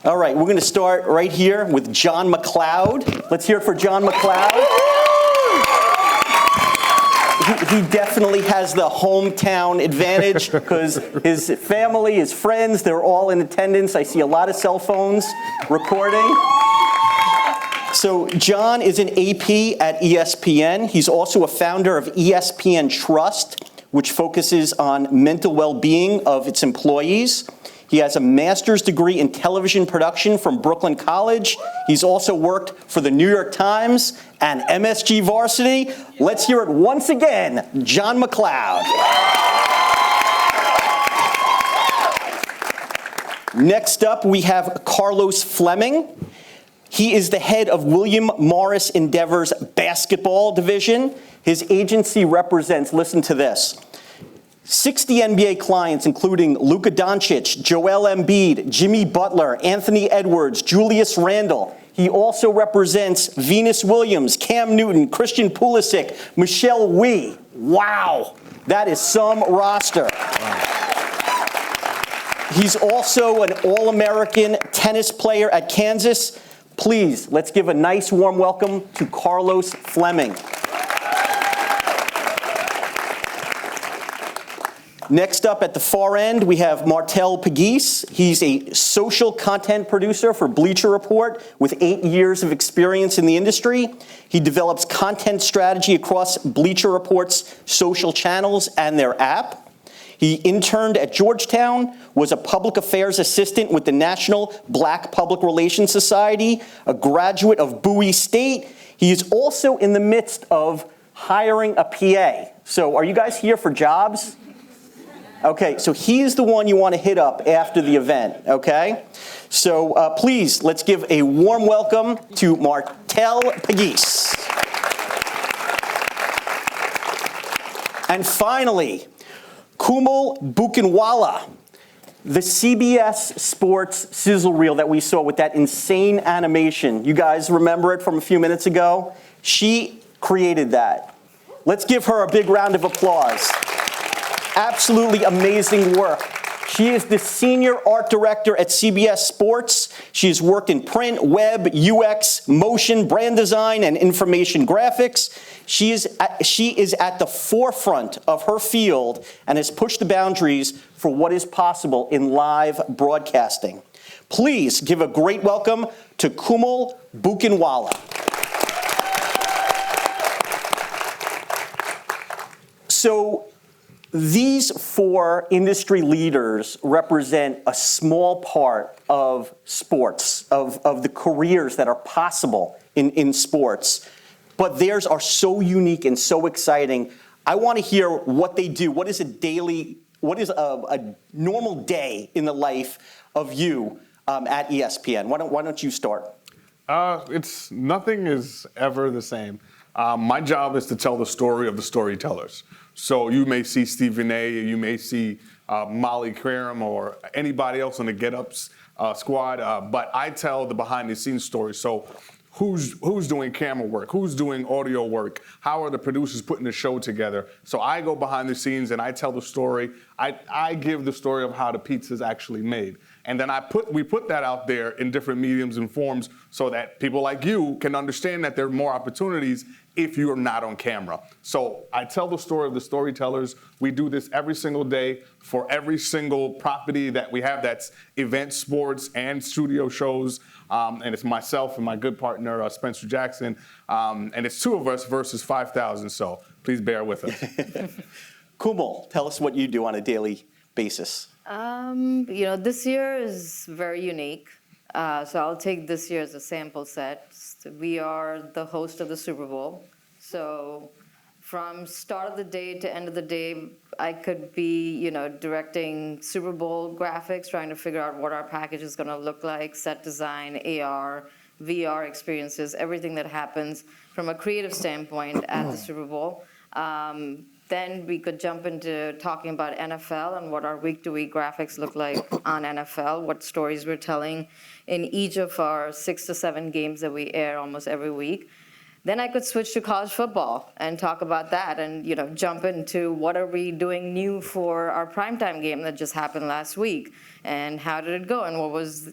All right, we're going to start right here with John McLeod. Let's hear it for John McLeod. He definitely has the hometown advantage because his family, his friends, they're all in attendance. I see a lot of cell phones recording. So John is an AP at ESPN. He's also a founder of ESPN Trust, which focuses on mental well-being of its employees. He has a master's degree in television production from Brooklyn College. He's also worked for the New York Times and MSG Varsity. Let's hear it once again, John McLeod. Next up, we have Carlos Fleming. He is the head of William Morris Endeavor's basketball division. His agency represents, listen to this, 60 NBA clients, including Luka Doncic, Joel Embiid, Jimmy Butler, Anthony Edwards, Julius Randle. He also represents Venus Williams, Cam Newton, Christian Pulisic, Michelle Wie. Wow, that is some roster. He's also an All-American tennis player at Kansas. Please, let's give a nice warm welcome to Carlos Fleming. Next up at the far end, we have Martel Pegues. He's a social content producer for Bleacher Report with 8 years of experience in the industry. He develops content strategy across Bleacher Report's social channels and their app. He interned at Georgetown, was a public affairs assistant with the National Black Public Relations Society, a graduate of Bowie State. He is also in the midst of hiring a PA. So are you guys here for jobs? Okay, so he's the one you want to hit up after the event, okay? So please, let's give a warm welcome to Martel Pegues. And finally, Kumail Buchanwala, the CBS Sports sizzle reel that we saw with that insane animation. You guys remember it from a few minutes ago? She created that. Let's give her a big round of applause. Absolutely amazing work. She is the senior art director at CBS Sports. She has worked in print, web, UX, motion, brand design, and information graphics. She is at the forefront of her field and has pushed the boundaries for what is possible in live broadcasting. Please give a great welcome to Kumail Buchanwala. So these four industry leaders represent a small part of sports, of the careers that are possible in sports. But theirs are so unique and so exciting. I want to hear what they do. What is a normal day in the life of you at ESPN? Why don't you start? Nothing is ever the same. My job is to tell the story of the storytellers. So you may see Stephen A, you may see Molly Karam or anybody else on the Get Ups squad, but I tell the behind-the-scenes story. So who's doing camera work? Who's doing audio work? How are the producers putting the show together? So I go behind the scenes and I tell the story. I give the story of how the pizza's actually made. And then we put that out there in different mediums and forms so that people like you can understand that there are more opportunities if you are not on camera. So I tell the story of the storytellers. We do this every single day for every single property that we have that's event, sports, and studio shows. And it's myself and my good partner, Spencer Jackson. And it's two of us versus 5,000, so please bear with us. Kumail, tell us what you do on a daily basis. This year is very unique. So I'll take this year as a sample set. We are the host of the Super Bowl. So from start of the day to end of the day, I could be, directing Super Bowl graphics, trying to figure out what our package is going to look like, set design, AR, VR experiences, everything that happens from a creative standpoint at the Super Bowl. Then we could jump into talking about NFL and what our week-to-week graphics look like on NFL, what stories we're telling in each of our 6 to 7 games that we air almost every week. Then I could switch to college football and talk about that and, jump into what are we doing new for our primetime game that just happened last week, and how did it go, and what was,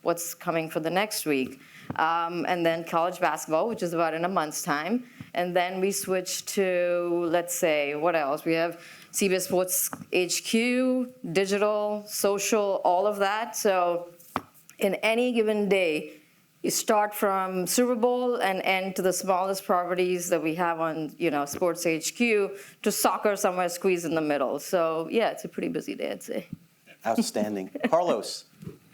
what's coming for the next week. And then college basketball, which is about in a month's time. And then we switch to, let's say, what else? We have CBS Sports HQ, digital, social, all of that. So in any given day, you start from Super Bowl and end to the smallest properties that we have on, Sports HQ, to soccer somewhere squeezed in the middle. So yeah, it's a pretty busy day, I'd say. Outstanding. Carlos.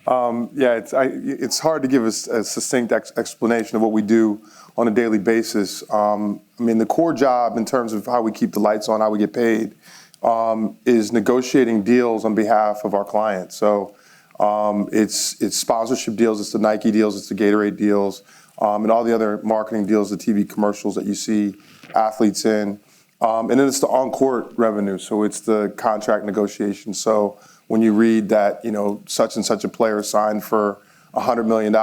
Yeah, it's hard to give a succinct explanation of what we do on a daily basis. The core job in terms of how we keep the lights on, how we get paid, is negotiating deals on behalf of our clients. So it's sponsorship deals, it's the Nike deals, it's the Gatorade deals, and all the other marketing deals, the TV commercials that you see athletes in. And then it's the on-court revenue, so it's the contract negotiation. So when you read that, such and such a player signed for $100 million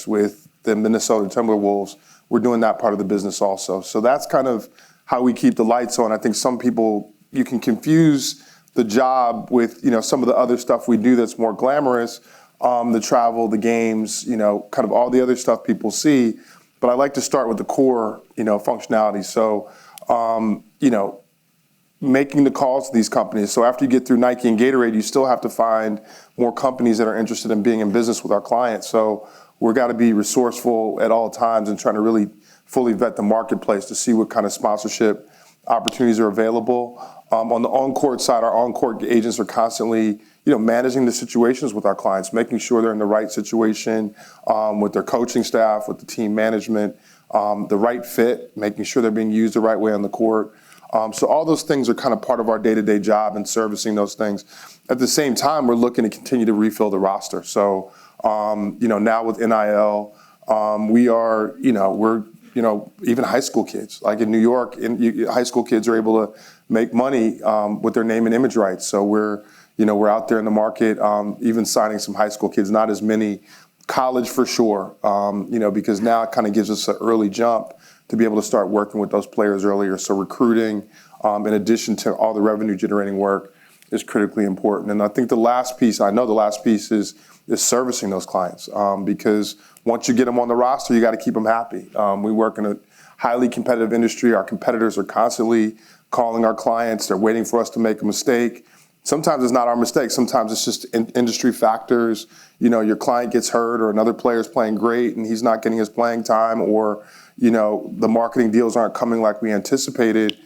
with the Minnesota Timberwolves, we're doing that part of the business also. So that's kind of how we keep the lights on. I think some people, you can confuse the job with, some of the other stuff we do that's more glamorous, the travel, the games, kind of all the other stuff people see. But I like to start with the core, functionality. So, making the calls to these companies. So after you get through Nike and Gatorade, you still have to find more companies that are interested in being in business with our clients. So we've got to be resourceful at all times and trying to really fully vet the marketplace to see what kind of sponsorship opportunities are available. On the on-court side, our on-court agents are constantly, managing the situations with our clients, making sure they're in the right situation with their coaching staff, with the team management, the right fit, making sure they're being used the right way on the court. So all those things are kind of part of our day-to-day job and servicing those things. At the same time, we're looking to continue to refill the roster. So, now with NIL, we are, we're, even high school kids, like in New York, high school kids are able to make money with their name and image rights. So we're out there in the market, even signing some high school kids, not as many. College for sure, because now it kind of gives us an early jump to be able to start working with those players earlier. So recruiting, in addition to all the revenue generating work, is critically important. And I think the last piece is servicing those clients, because once you get them on the roster, you got to keep them happy. We work in a highly competitive industry. Our competitors are constantly calling our clients. They're waiting for us to make a mistake. Sometimes it's not our mistake. Sometimes it's just industry factors. Your client gets hurt, or another player's playing great and he's not getting his playing time, or the marketing deals aren't coming like we anticipated.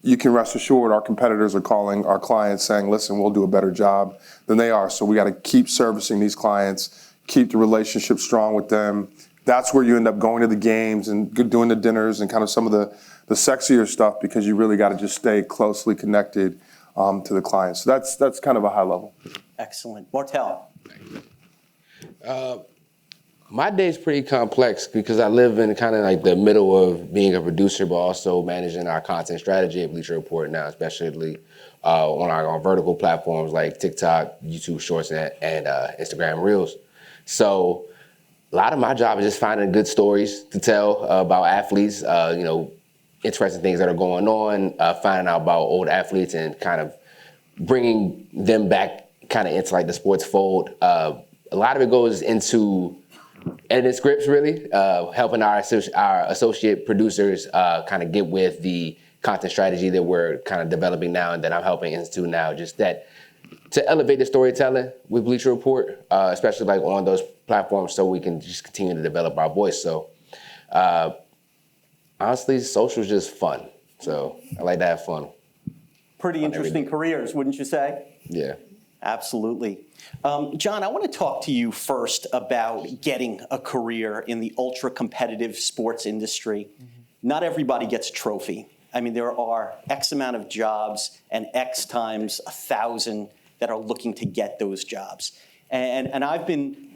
You can rest assured our competitors are calling our clients saying, listen, we'll do a better job than they are. So we got to keep servicing these clients, keep the relationship strong with them. That's where you end up going to the games and doing the dinners and kind of some of the sexier stuff, because you really got to just stay closely connected to the clients. So that's kind of a high level. Excellent. Martel. My day's pretty complex because I live in kind of like the middle of being a producer, but also managing our content strategy at Bleacher Report now, especially on our vertical platforms like TikTok, YouTube Shorts, and Instagram Reels. So a lot of my job is just finding good stories to tell about athletes, interesting things that are going on, finding out about old athletes and kind of bringing them back kind of into like the sports fold. A lot of it goes into editing scripts, really, helping our associate producers kind of get with the content strategy that we're kind of developing now and that I'm helping institute now, just that to elevate the storytelling with Bleacher Report, especially like on those platforms, so we can just continue to develop our voice. So honestly, social is just fun. So I like to have fun. Pretty interesting careers, wouldn't you say? Yeah. Absolutely. John, I want to talk to you first about getting a career in the ultra-competitive sports industry. Not everybody gets a trophy. I mean, there are X amount of jobs and X times 1,000 that are looking to get those jobs. And I've been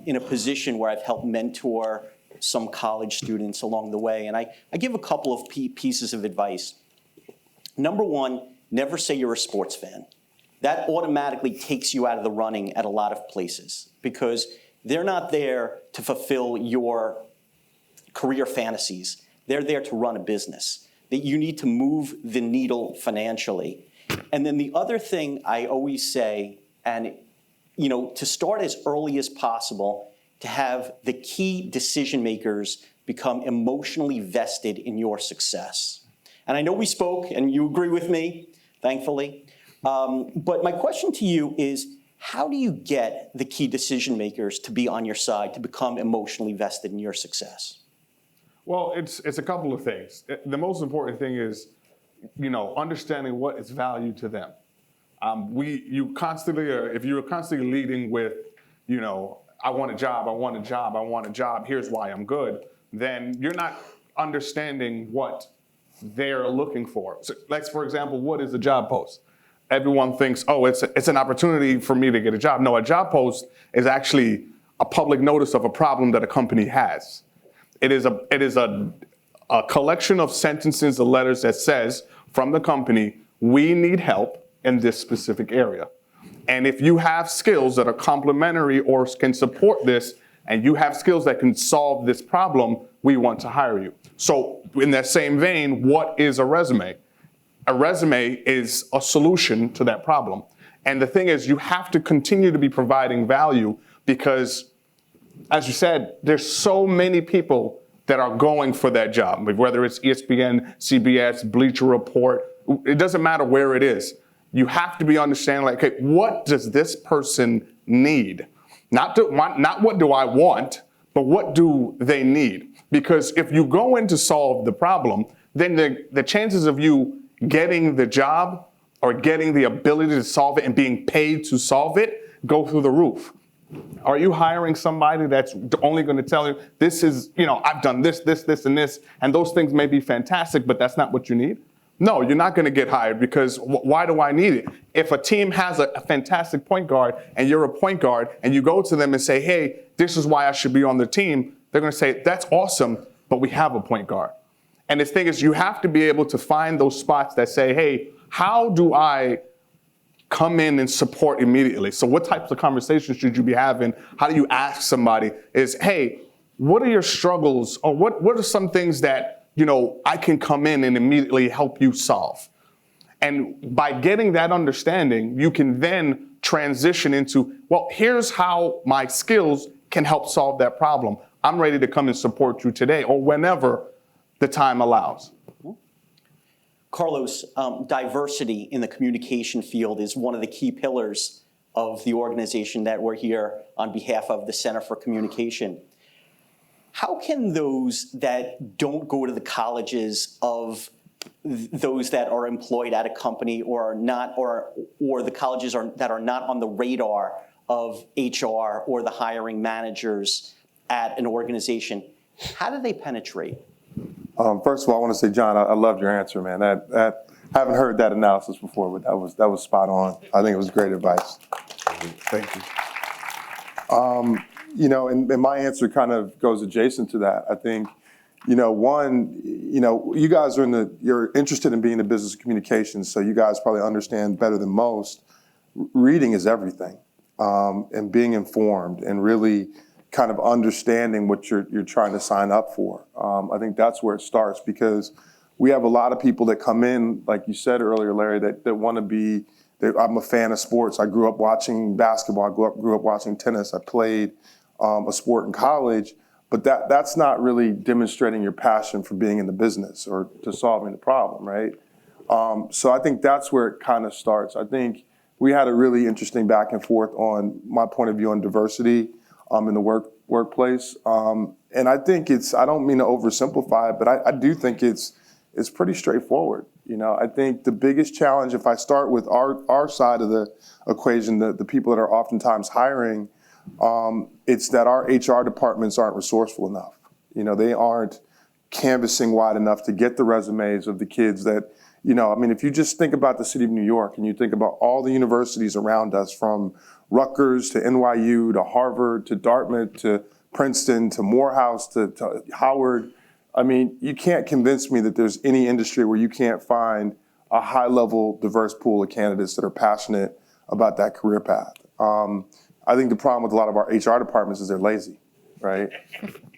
in a position where I've helped mentor some college students along the way. And I give a couple of pieces of advice. Number one, never say you're a sports fan. That automatically takes you out of the running at a lot of places, because they're not there to fulfill your career fantasies. They're there to run a business, that you need to move the needle financially. And then the other thing I always say, and to start as early as possible, to have the key decision makers become emotionally vested in your success. And I know we spoke, and you agree with me, thankfully. But my question to you is, how do you get the key decision makers to be on your side, to become emotionally vested in your success? Well, it's a couple of things. The most important thing is, understanding what is value to them. If you're constantly leading with, I want a job, I want a job, I want a job, here's why I'm good, then you're not understanding what they're looking for. So, for example, what is a job post? Everyone thinks, oh, it's an opportunity for me to get a job. No, a job post is actually a public notice of a problem that a company has. It is a collection of sentences or letters that says from the company, we need help in this specific area. And if you have skills that are complementary or can support this, and you have skills that can solve this problem, we want to hire you. So in that same vein, what is a resume? A resume is a solution to that problem. And the thing is, you have to continue to be providing value because, as you said, there's so many people that are going for that job, whether it's ESPN, CBS, Bleacher Report, it doesn't matter where it is. You have to be understanding, okay, what does this person need? Not what do I want, but what do they need? Because if you go in to solve the problem, then the chances of you getting the job or getting the ability to solve it and being paid to solve it go through the roof. Are you hiring somebody that's only going to tell you, this is, I've done this, and this, and those things may be fantastic, but that's not what you need? No, you're not going to get hired because why do I need it? If a team has a fantastic point guard and you're a point guard and you go to them and say, hey, this is why I should be on the team, they're going to say, that's awesome, but we have a point guard. And the thing is, you have to be able to find those spots that say, hey, how do I come in and support immediately? So what types of conversations should you be having? How do you ask somebody is, hey, what are your struggles? Or what are some things that, I can come in and immediately help you solve? And by getting that understanding, you can then transition into, well, here's how my skills can help solve that problem. I'm ready to come and support you today or whenever the time allows. Carlos, diversity in the communication field is one of the key pillars of the organization that we're here on behalf of the Center for Communication. How can those that don't go to the colleges of those that are employed at a company or not, or the colleges that are not on the radar of HR or the hiring managers at an organization, how do they penetrate? First of all, I want to say, John, I loved your answer, man. I haven't heard that analysis before, but that was spot on. I think it was great advice. Thank you. And my answer kind of goes adjacent to that. I think, one, you guys you're interested in being in the business of communications, so you guys probably understand better than most. Reading is everything, and being informed and really kind of understanding what you're trying to sign up for. I think that's where it starts because we have a lot of people that come in, like you said earlier, Larry, that want to be. I'm a fan of sports. I grew up watching basketball. I grew up watching tennis. I played a sport in college, but that's not really demonstrating your passion for being in the business or to solving the problem, right? So I think that's where it kind of starts. I think we had a really interesting back and forth on my point of view on diversity in the workplace. And I think I don't mean to oversimplify it, but I do think it's pretty straightforward. I think the biggest challenge, if I start with our side of the equation, the people that are oftentimes hiring, it's that our HR departments aren't resourceful enough. They aren't canvassing wide enough to get the resumes of the kids that, if you just think about the city of New York and you think about all the universities around us, from Rutgers to NYU to Harvard to Dartmouth to Princeton to Morehouse to Howard, you can't convince me that there's any industry where you can't find a high-level, diverse pool of candidates that are passionate about that career path. I think the problem with a lot of our HR departments is they're lazy. right?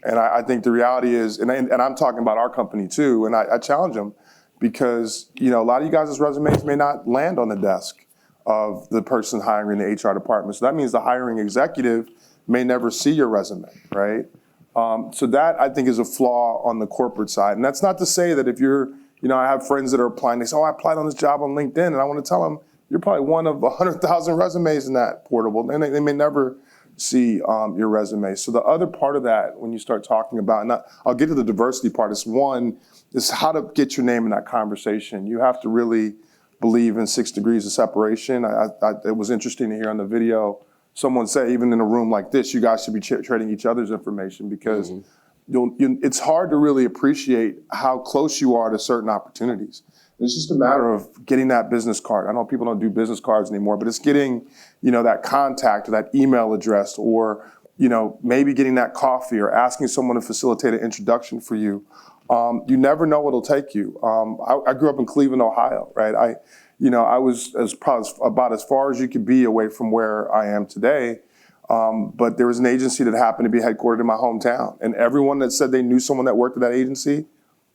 And I think the reality is, and I'm talking about our company too, and I challenge them because, a lot of you guys' resumes may not land on the desk of the person hiring the HR department. So that means the hiring executive may never see your resume, right? So that I think is a flaw on the corporate side. And that's not to say that if you're, I have friends that are applying, they say, oh, I applied on this job on LinkedIn, and I want to tell them, you're probably one of 100,000 resumes in that portable, and they may never see your resume. So the other part of that, when you start talking about, and I'll get to the diversity part, is how to get your name in that conversation. You have to really believe in 6 degrees of separation. It was interesting to hear on the video, someone say, even in a room like this, you guys should be trading each other's information because it's hard to really appreciate how close you are to certain opportunities. It's just a matter of getting that business card. I know people don't do business cards anymore, but it's getting, that contact or that email address or, maybe getting that coffee or asking someone to facilitate an introduction for you. You never know what'll take you. I grew up in Cleveland, Ohio, right? I was about as far as you could be away from where I am today. But there was an agency that happened to be headquartered in my hometown. And everyone that said they knew someone that worked at that agency,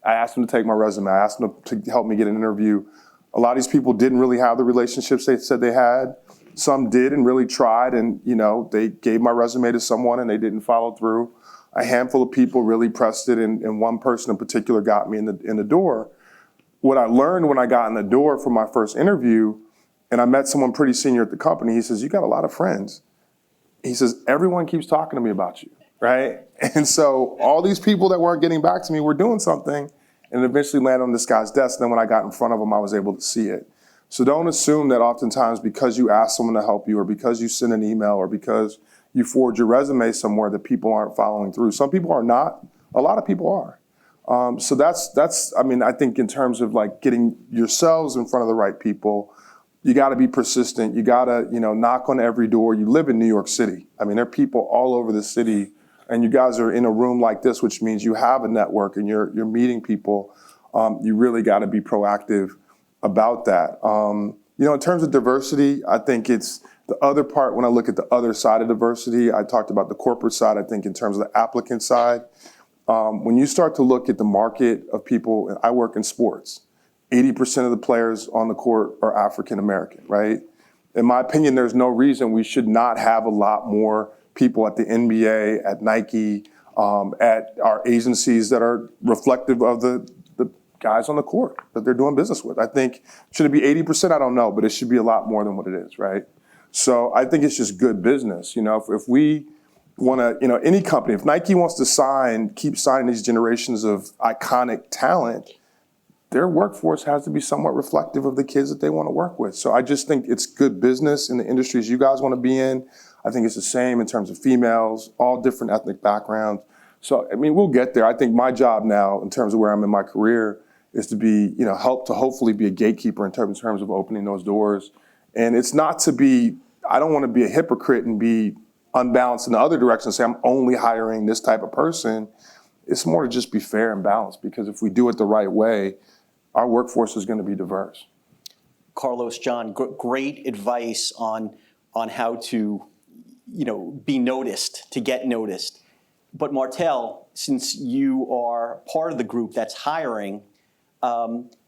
I asked them to take my resume. I asked them to help me get an interview. A lot of these people didn't really have the relationships they said they had. Some did and really tried, and they gave my resume to someone and they didn't follow through. A handful of people really pressed it, and one person in particular got me in the door. What I learned when I got in the door for my first interview, and I met someone pretty senior at the company, he says, "You got a lot of friends." He says, "Everyone keeps talking to me about you." Right? And so all these people that weren't getting back to me were doing something, and it eventually landed on this guy's desk. Then when I got in front of him, I was able to see it. So don't assume that oftentimes because you ask someone to help you or because you send an email or because you forward your resume somewhere that people aren't following through. Some people are not. A lot of people are. So that's. I think in terms of like getting yourselves in front of the right people, you got to be persistent. You got to, knock on every door. You live in New York City. There are people all over the city, and you guys are in a room like this, which means you have a network and you're meeting people. You really got to be proactive about that. In terms of diversity, I think it's the other part. When I look at the other side of diversity, I talked about the corporate side. I think in terms of the applicant side, when you start to look at the market of people, I work in sports. 80% of the players on the court are African American, right? In my opinion, there's no reason we should not have a lot more people at the NBA, at Nike, at our agencies that are reflective of the guys on the court that they're doing business with. I think, should it be 80%? I don't know, but it should be a lot more than what it is, right? So I think it's just good business. If we want to, any company, if Nike wants to keep signing these generations of iconic talent, their workforce has to be somewhat reflective of the kids that they want to work with. So I just think it's good business in the industries you guys want to be in. I think it's the same in terms of females, all different ethnic backgrounds. So, we'll get there. I think my job now, in terms of where I'm in my career, is to be, help to hopefully be a gatekeeper in terms of opening those doors. And it's not to be, I don't want to be a hypocrite and be unbalanced in the other direction and say, I'm only hiring this type of person. It's more to just be fair and balanced, because if we do it the right way, our workforce is going to be diverse. Carlos, John, great advice on how to, be noticed, to get noticed. But Martel, since you are part of the group that's hiring,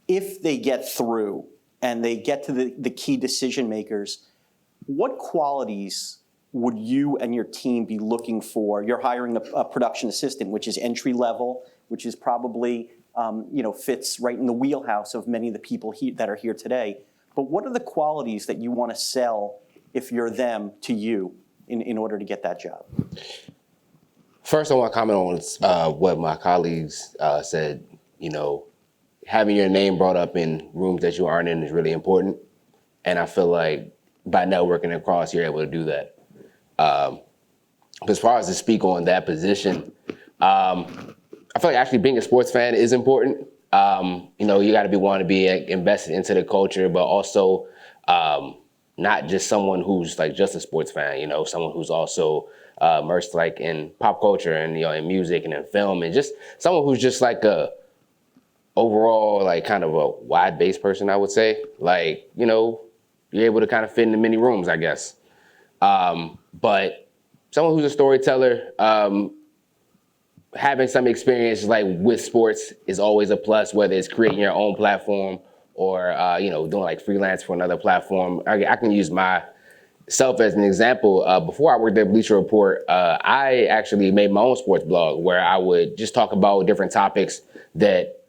if they get through and they get to the key decision makers, what qualities would you and your team be looking for? You're hiring a production assistant, which is entry level, which is probably fits right in the wheelhouse of many of the people that are here today. But what are the qualities that you want to sell, if you're them, to you in order to get that job? First, I want to comment on what my colleagues said. Having your name brought up in rooms that you aren't in is really important. And I feel like by networking across, you're able to do that. As far as to speak on that position, I feel like actually being a sports fan is important. You got to be wanting to be invested into the culture, but also not just someone who's like just a sports fan. Someone who's also immersed like in pop culture and in music and in film, and just someone who's just like a overall like kind of a wide-based person, I would say. Like you're able to kind of fit into many rooms, I guess. But someone who's a storyteller, having some experience like with sports is always a plus, whether it's creating your own platform or doing like freelance for another platform. I can use myself as an example. Before I worked at Bleacher Report, I actually made my own sports blog where I would just talk about different topics that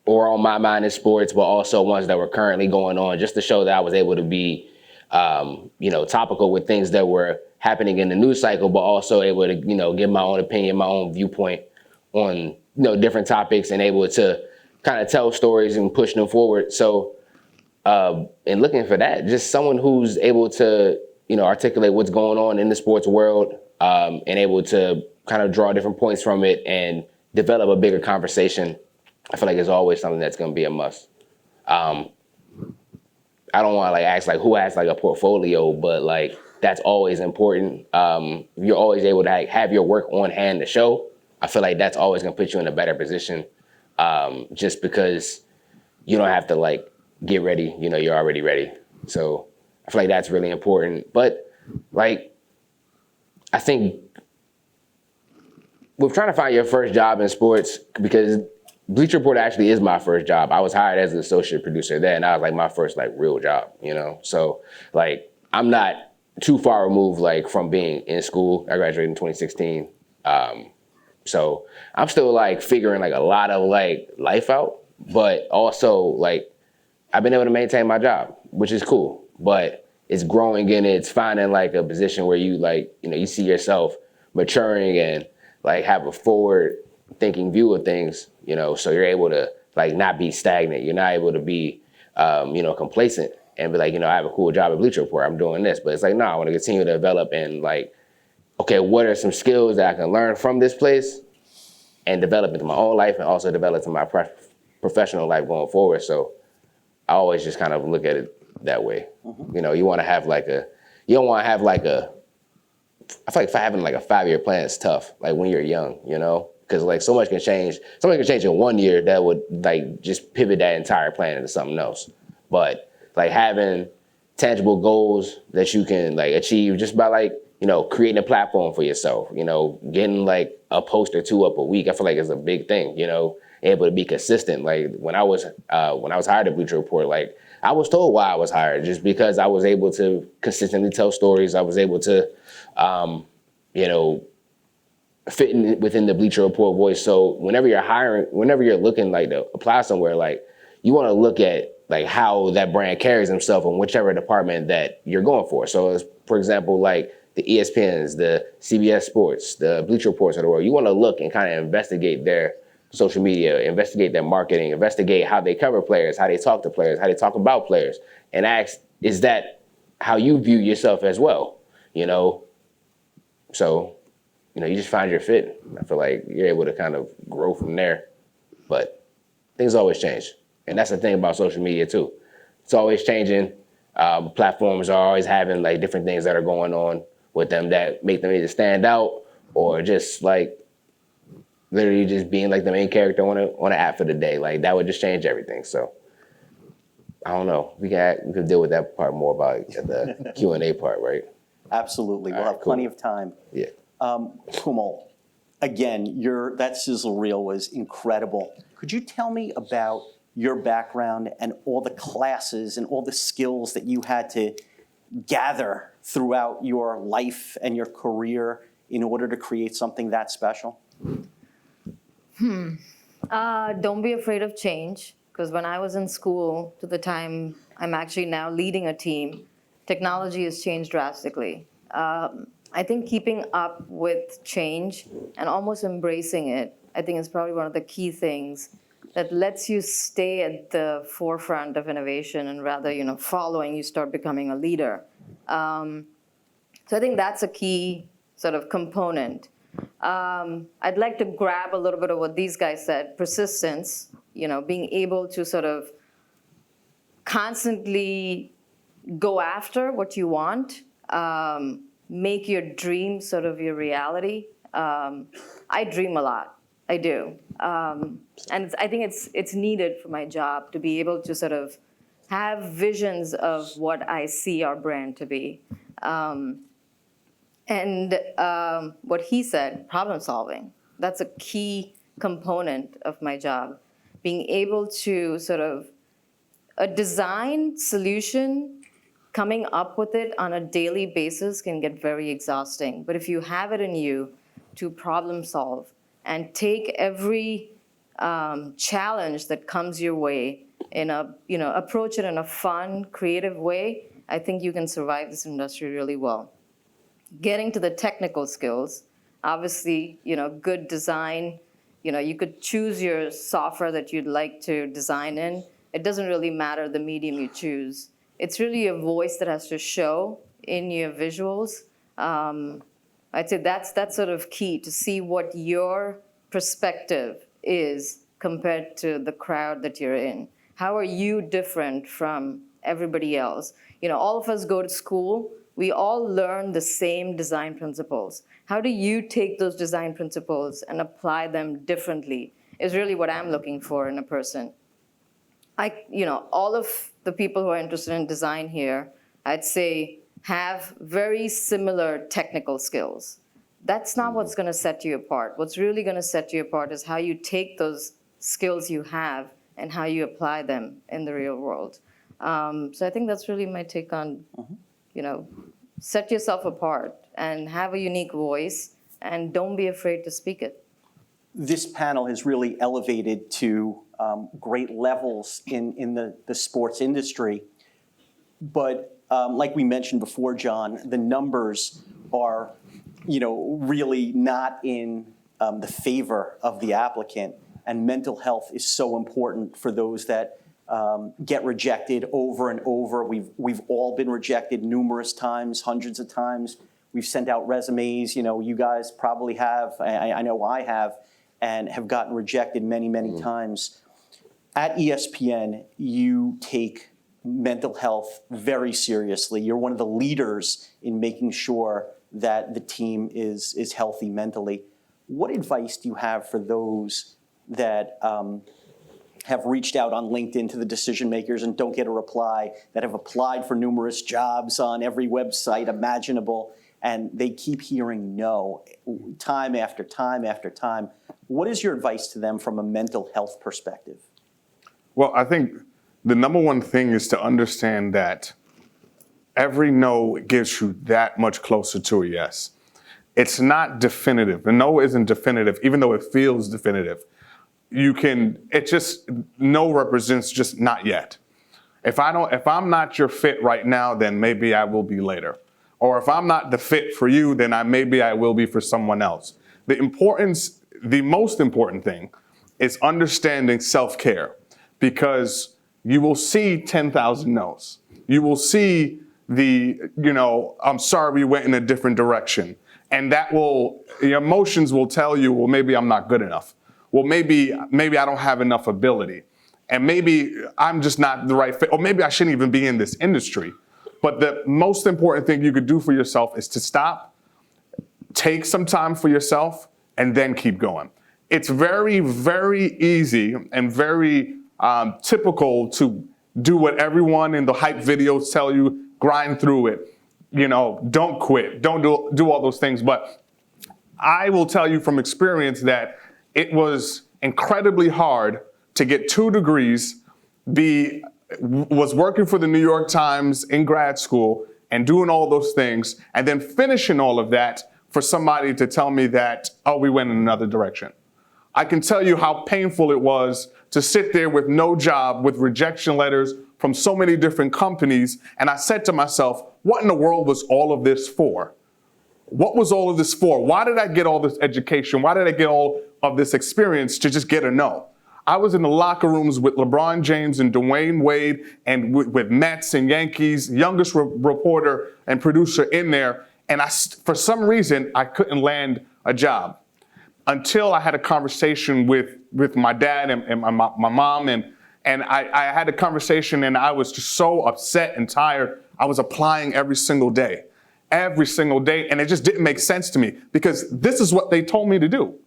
were on my mind in sports, but also ones that were currently going on, just to show that I was able to be topical with things that were happening in the news cycle, but also able to, give my own opinion, my own viewpoint on, different topics, and able to kind of tell stories and push them forward. So, in looking for that, just someone who's able to, articulate what's going on in the sports world, and able to kind of draw different points from it and develop a bigger conversation, I feel like it's always something that's going to be a must. I don't want to like ask like who has like a portfolio, but like that's always important. You're always able to have your work on hand to show. I feel like that's always gonna put you in a better position, just because you don't have to like get ready. You're already ready. So I feel like that's really important. But like, I think with trying to find your first job in sports, because Bleacher Report actually is my first job. I was hired as an associate producer there, and that was like my first like real job, So like I'm not too far removed like from being in school. I graduated in 2016. So I'm still like figuring like a lot of like life out, but also like I've been able to maintain my job, which is cool, but it's growing and it's finding like a position where you like, you see yourself maturing and like have a forward thinking view of things, so you're able to like not be stagnant. You're not able to be, complacent and be like, I have a cool job at Bleacher Report. I'm doing this, but it's like, no, I want to continue to develop and like, okay, what are some skills that I can learn from this place and develop into my own life and also develop into my professional life going forward. So I always just kind of look at it that way. Mm-hmm. You want to have like you don't want to have like I feel like having like a 5-year plan is tough, like when you're young, because like so much can change. Something can change in 1 year that would like just pivot that entire plan into something else. But like having tangible goals that you can like achieve just by like, creating a platform for yourself, getting like a post or two up a week, I feel like is a big thing, able to be consistent. Like when I was hired at Bleacher Report, like I was told why I was hired, just because I was able to consistently tell stories. I was able to, fit in within the Bleacher Report voice. So whenever you're looking like to apply somewhere, like you want to look at like how that brand carries themselves in whichever department that you're going for. So for example, like the ESPNs, the CBS Sports, the Bleacher Reports of the world, you want to look and kind of investigate their social media, investigate their marketing, investigate how they cover players, how they talk to players, how they talk about players, and ask, is that how you view yourself as well? So, you just find your fit. I feel like you're able to kind of grow from there, but things always change. And that's the thing about social media too. It's always changing. Platforms are always having like different things that are going on with them that make them either stand out or just like literally just being like the main character on an app for the day. Like that would just change everything. So I don't know. We could deal with that part more about the Q&A part, right? Absolutely. We'll All right, have plenty cool. of time. Yeah. Kumal, again, that sizzle reel was incredible. Could you tell me about your background and all the classes and all the skills that you had to gather throughout your life and your career in order to create something that special? Don't be afraid of change, because when I was in school to the time I'm actually now leading a team, technology has changed drastically. I think keeping up with change and almost embracing it, I think is probably one of the key things that lets you stay at the forefront of innovation, and rather, following, you start becoming a leader. So I think that's a key sort of component. I'd like to grab a little bit of what these guys said, persistence, being able to sort of constantly go after what you want, make your dream sort of your reality. I dream a lot, I do. And I think it's needed for my job to be able to sort of have visions of what I see our brand to be. And what he said, problem solving. That's a key component of my job. Being able to sort of a design solution, coming up with it on a daily basis can get very exhausting. But if you have it in you to problem solve and take every challenge that comes your way in a, approach it in a fun, creative way, I think you can survive this industry really well. Getting to the technical skills, obviously, good design, you could choose your software that you'd like to design in. It doesn't really matter the medium you choose. It's really your voice that has to show in your visuals. I'd say that's sort of key, to see what your perspective is compared to the crowd that you're in. How are you different from everybody else? All of us go to school. We all learn the same design principles. How do you take those design principles and apply them differently is really what I'm looking for in a person. All of the people who are interested in design here, I'd say, have very similar technical skills. That's not what's going to set you apart. What's really going to set you apart is how you take those skills you have and how you apply them in the real world. So I think that's really my take on, set yourself apart and have a unique voice and don't be afraid to speak it. This panel has really elevated to great levels in the sports industry. But like we mentioned before, John, the numbers are, really not in the favor of the applicant. And mental health is so important for those that get rejected over and over. We've all been rejected numerous times, hundreds of times. We've sent out resumes. You guys probably have. I know I have, and have gotten rejected many, many times. At ESPN, you take mental health very seriously. You're one of the leaders in making sure that the team is healthy mentally. What advice do you have for those that have reached out on LinkedIn to the decision makers and don't get a reply, that have applied for numerous jobs on every website imaginable, and they keep hearing no time after time after time? What is your advice to them from a mental health perspective? Well, I think the number one thing is to understand that every no gets you that much closer to a yes. It's not definitive. The no isn't definitive, even though it feels definitive. No represents just not yet. If I'm not your fit right now, then maybe I will be later. Or if I'm not the fit for you, then maybe I will be for someone else. The most important thing is understanding self-care, because you will see 10,000 no's. You will see I'm sorry we went in a different direction. And your emotions will tell you, well, maybe I'm not good enough. Well, maybe I don't have enough ability, and maybe I'm just not the right fit, or maybe I shouldn't even be in this industry. But the most important thing you could do for yourself is to stop, take some time for yourself, and then keep going. It's very, very easy and very typical to do what everyone in the hype videos tell you, grind through it, don't quit, don't do all those things. But I will tell you from experience that it was incredibly hard to get 2 degrees, was working for the New York Times in grad school and doing all those things, and then finishing all of that for somebody to tell me that, oh, we went in another direction. I can tell you how painful it was to sit there with no job, with rejection letters from so many different companies. And I said to myself, what in the world was all of this for? What was all of this for? Why did I get all this education? Why did I get all of this experience to just get a no? I was in the locker rooms with LeBron James and Dwayne Wade and with Mets and Yankees, youngest reporter and producer in there. And for some reason, I couldn't land a job until I had a conversation with my dad and my mom. And I had a conversation, and I was just so upset and tired. I was applying every single day. And it just didn't make sense to me, because this is what they told me to do.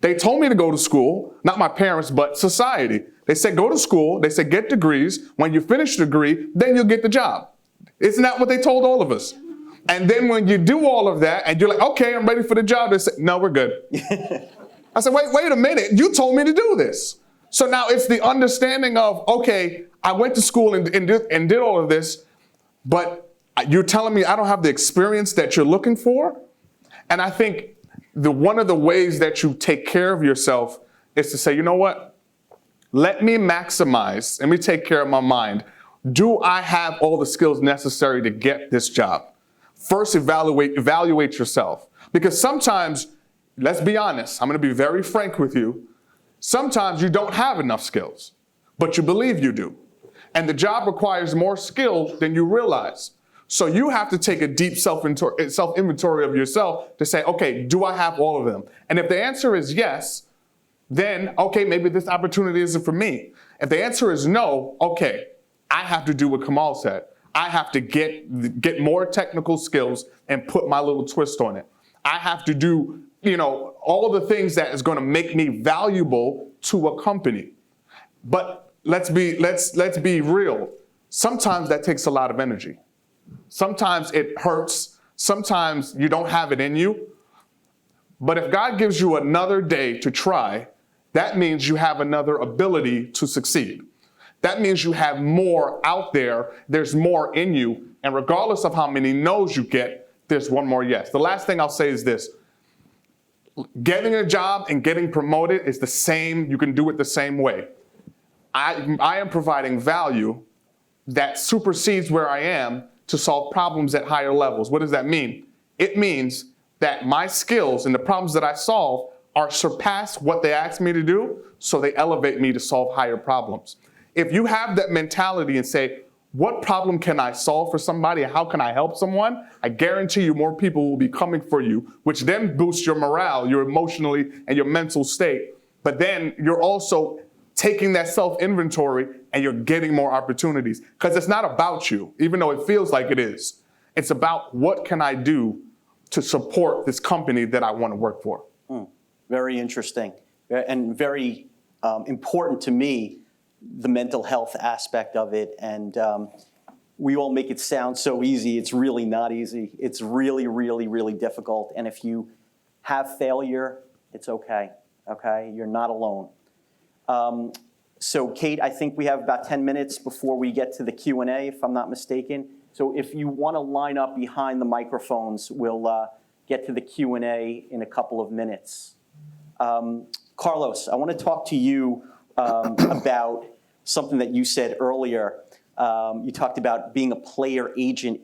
They told me to go to school, not my parents, but society. They said, go to school. They said, get degrees. When you finish the degree, then you'll get the job. Isn't that what they told all of us? And then when you do all of that and you're like, okay, I'm ready for the job, they say, no, we're good. I said, wait a minute, you told me to do this. So now it's the understanding of, okay, I went to school and did all of this, but you're telling me I don't have the experience that you're looking for? And I think one of the ways that you take care of yourself is to say, you know what? Let me take care of my mind. Do I have all the skills necessary to get this job? First, evaluate yourself. Because sometimes, let's be honest, I'm going to be very frank with you. Sometimes you don't have enough skills, but you believe you do. And the job requires more skill than you realize. So you have to take a deep self-inventory of yourself to say, okay, do I have all of them? And if the answer is yes, then, okay, maybe this opportunity isn't for me. If the answer is no, okay, I have to do what Kamal said. I have to get more technical skills and put my little twist on it. I have to do, all the things that is going to make me valuable to a company. But let's be real. Sometimes that takes a lot of energy. Sometimes it hurts. Sometimes you don't have it in you. But if God gives you another day to try, that means you have another ability to succeed. That means you have more out there. There's more in you. And regardless of how many no's you get, there's one more yes. The last thing I'll say is this. Getting a job and getting promoted is the same. You can do it the same way. I am providing value that supersedes where I am to solve problems at higher levels. What does that mean? It means that my skills and the problems that I solve are surpass what they asked me to do, so they elevate me to solve higher problems. If you have that mentality and say, what problem can I solve for somebody? How can I help someone? I guarantee you more people will be coming for you, which then boosts your morale, your emotionally and your mental state. But then you're also taking that self-inventory and you're getting more opportunities. Because it's not about you, even though it feels like it is. It's about what can I do to support this company that I want to work for. Very interesting and very important to me, the mental health aspect of it. And we all make it sound so easy. It's really not easy. It's really, really, really difficult. And if you have failure, it's okay. Okay? You're not alone. So Kate, I think we have about 10 minutes before we get to the Q&A, if I'm not mistaken. So if you want to line up behind the microphones, we'll get to the Q&A in a couple of minutes. Carlos, I want to talk to you about something that you said earlier. You talked about being a player agent,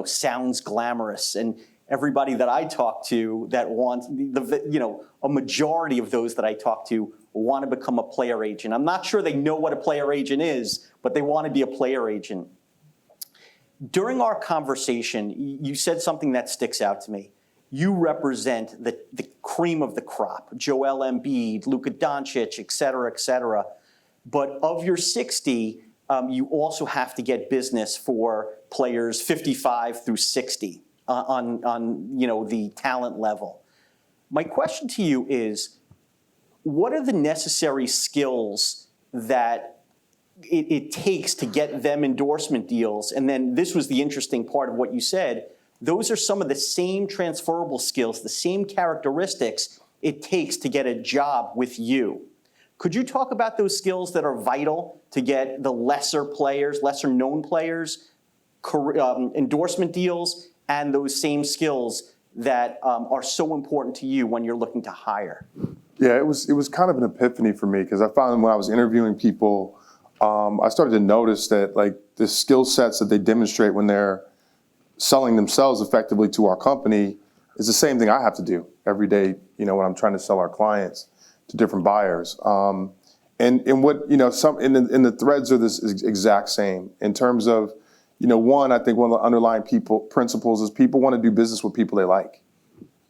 sounds glamorous. And everybody that I talk to that wants, a majority of those that I talk to want to become a player agent. I'm not sure they know what a player agent is, but they want to be a player agent. During our conversation, you said something that sticks out to me. You represent the cream of the crop, Joel Embiid, Luka Doncic, et cetera, et cetera. But of your 60, you also have to get business for players 55 through 60 on the talent level. My question to you is, what are the necessary skills that it takes to get them endorsement deals? And then this was the interesting part of what you said. Those are some of the same transferable skills, the same characteristics it takes to get a job with you. Could you talk about those skills that are vital to get the lesser known players, endorsement deals, and those same skills that are so important to you when you're looking to hire? Yeah, it was kind of an epiphany for me because I found when I was interviewing people, I started to notice that like the skill sets that they demonstrate when they're selling themselves effectively to our company is the same thing I have to do every day, when I'm trying to sell our clients to different buyers. And what, some in the threads are this exact same in terms of, one, I think one of the underlying principles is people want to do business with people they like,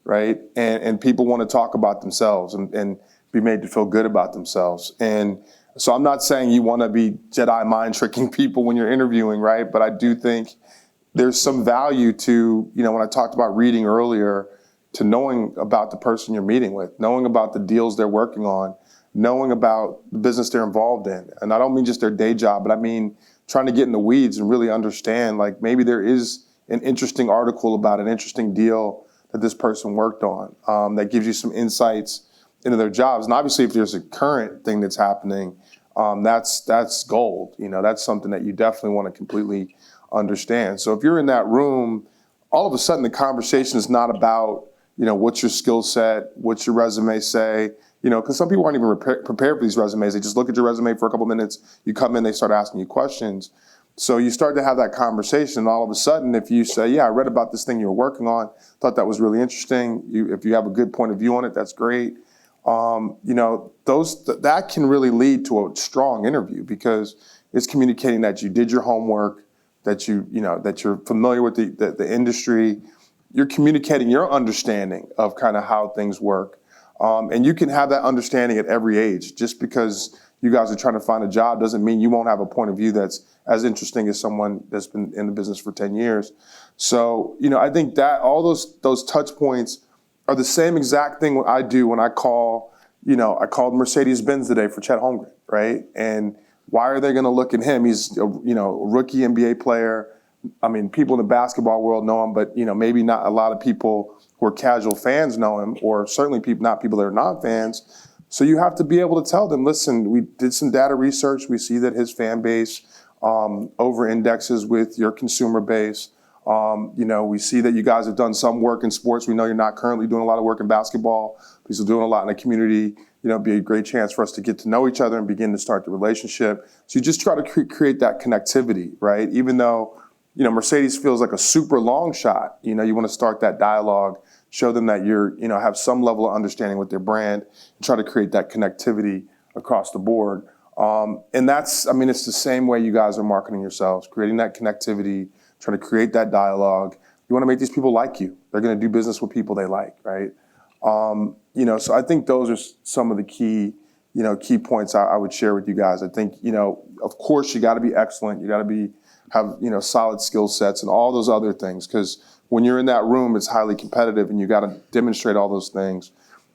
right? And people want to talk about themselves and be made to feel good about themselves. And so I'm not saying you want to be Jedi mind tricking people when you're interviewing, right? But I do think there's some value to, when I talked about reading earlier, to knowing about the person you're meeting with, knowing about the deals they're working on, knowing about the business they're involved in. And I don't mean just their day job, but I mean trying to get in the weeds and really understand, like maybe there is an interesting article about an interesting deal that this person worked on that gives you some insights into their jobs. And obviously, if there's a current thing that's happening, that's gold. You know, that's something that you definitely want to completely understand. So if you're in that room, all of a sudden the conversation is not about, you know, what's your skill set, what's your resume say, you know, because some people aren't even prepared for these resumes. They just look at your resume for a couple minutes, you come in, they start asking you questions. So you start to have that conversation, and all of a sudden, if you say, yeah, I read about this thing you were working on, thought that was really interesting. If you have a good point of view on it, that's great. You know, that can really lead to a strong interview, because it's communicating that you did your homework, that that you're familiar with the industry. You're communicating your understanding of kind of how things work. And you can have that understanding at every age. Just because you guys are trying to find a job doesn't mean you won't have a point of view that's as interesting as someone that's been in the business for 10 years. So, you know, I think that all those touch points are the same exact thing I do when I call, I called Mercedes-Benz today for Chet Holmgren, right? And why are they going to look at him? He's a rookie NBA player. I mean, people in the basketball world know him, but maybe not a lot of people who are casual fans know him, or certainly not people that are non-fans. So you have to be able to tell them, listen, we did some data research. We see that his fan base over-indexes with your consumer base. We see that you guys have done some work in sports. We know you're not currently doing a lot of work in basketball, but you're doing a lot in the community. It'd be a great chance for us to get to know each other and begin to start the relationship. So you just try to create that connectivity, right? Even though, Mercedes feels like a super long shot, you want to start that dialogue, show them that you're, have some level of understanding with their brand, and try to create that connectivity across the board. And it's the same way you guys are marketing yourselves, creating that connectivity, trying to create that dialogue. You want to make these people like you. They're going to do business with people they like, right? So I think those are some of the key points I would share with you guys. I think, of course, you got to be excellent. You got to have solid skill sets and all those other things, because when you're in that room, it's highly competitive and you got to demonstrate all those things.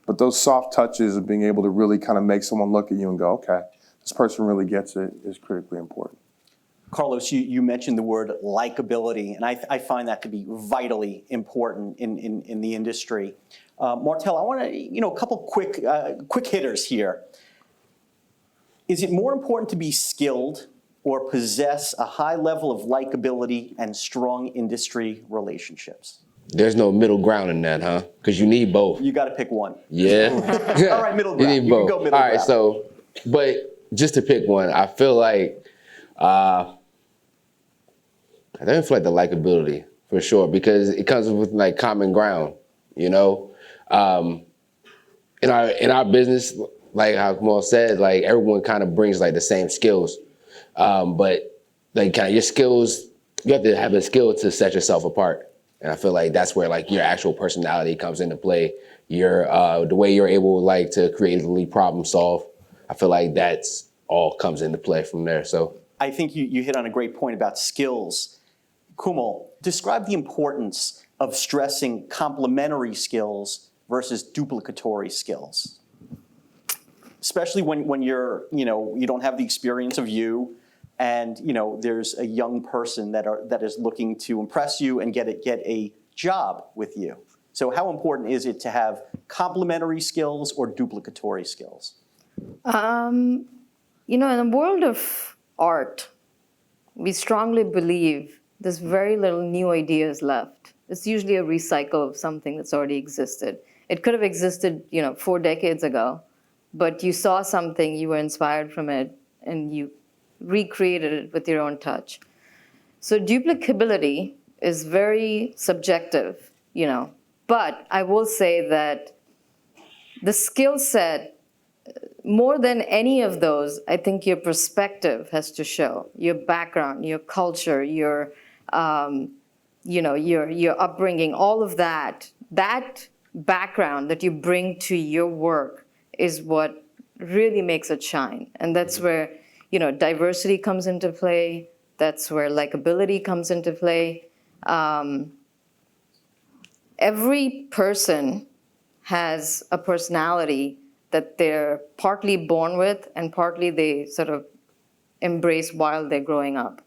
But those soft touches of being able to really kind of make someone look at you and go, okay, this person really gets it, is critically important. Carlos, you mentioned the word likability, and I find that to be vitally important in the industry. Martel, I want to, a couple quick hitters here. Is it more important to be skilled or possess a high level of likability and strong industry relationships? There's no middle ground in that, huh? Because you need both. You got to pick one. Yeah. All right, middle ground. You need You both. can go middle All right, ground. so, but just to pick one, I feel like, I don't feel like the likability for sure, because it comes with like common ground, in our business, like how Kamal said, like everyone kind of brings like the same skills, but like kind of your skills, you have to have a skill to set yourself apart. And I feel like that's where like your actual personality comes into play. Your the way you're able like to creatively problem solve. I feel like that's all comes into play from there. So I think you hit on a great point about skills. Kumal, describe the importance of stressing complementary skills versus duplicatory skills, especially when you're, you don't have the experience of you, and there's a young person that is looking to impress you and get a job with you. So how important is it to have complementary skills or duplicatory skills? In the world of art, we strongly believe there's very little new ideas left. It's usually a recycle of something that's already existed. It could have existed, 4 decades ago, but you saw something, you were inspired from it, and you recreated it with your own touch. So duplicability is very subjective, but I will say that the skill set, more than any of those, I think your perspective has to show, your background, your culture, your upbringing, all of that background that you bring to your work is what really makes it shine. And that's where, diversity comes into play. That's where likability comes into play. Every person has a personality that they're partly born with and partly they sort of embrace while they're growing up.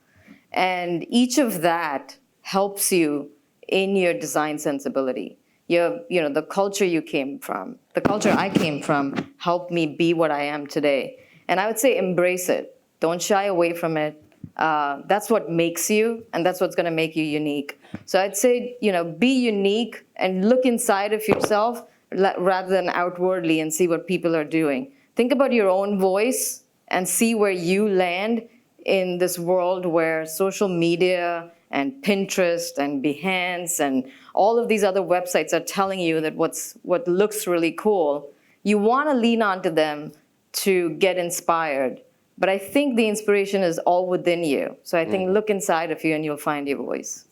And each of that helps you in your design sensibility. the culture you came from, the culture I came from helped me be what I am today. And I would say embrace it. Don't shy away from it. That's what makes you, and that's what's going to make you unique. So I'd say, be unique and look inside of yourself rather than outwardly and see what people are doing. Think about your own voice and see where you land in this world where social media and Pinterest and Behance and all of these other websites are telling you that what looks really cool. You want to lean onto them to get inspired. But I think the inspiration is all within you. So I think look inside of you and you'll find your voice.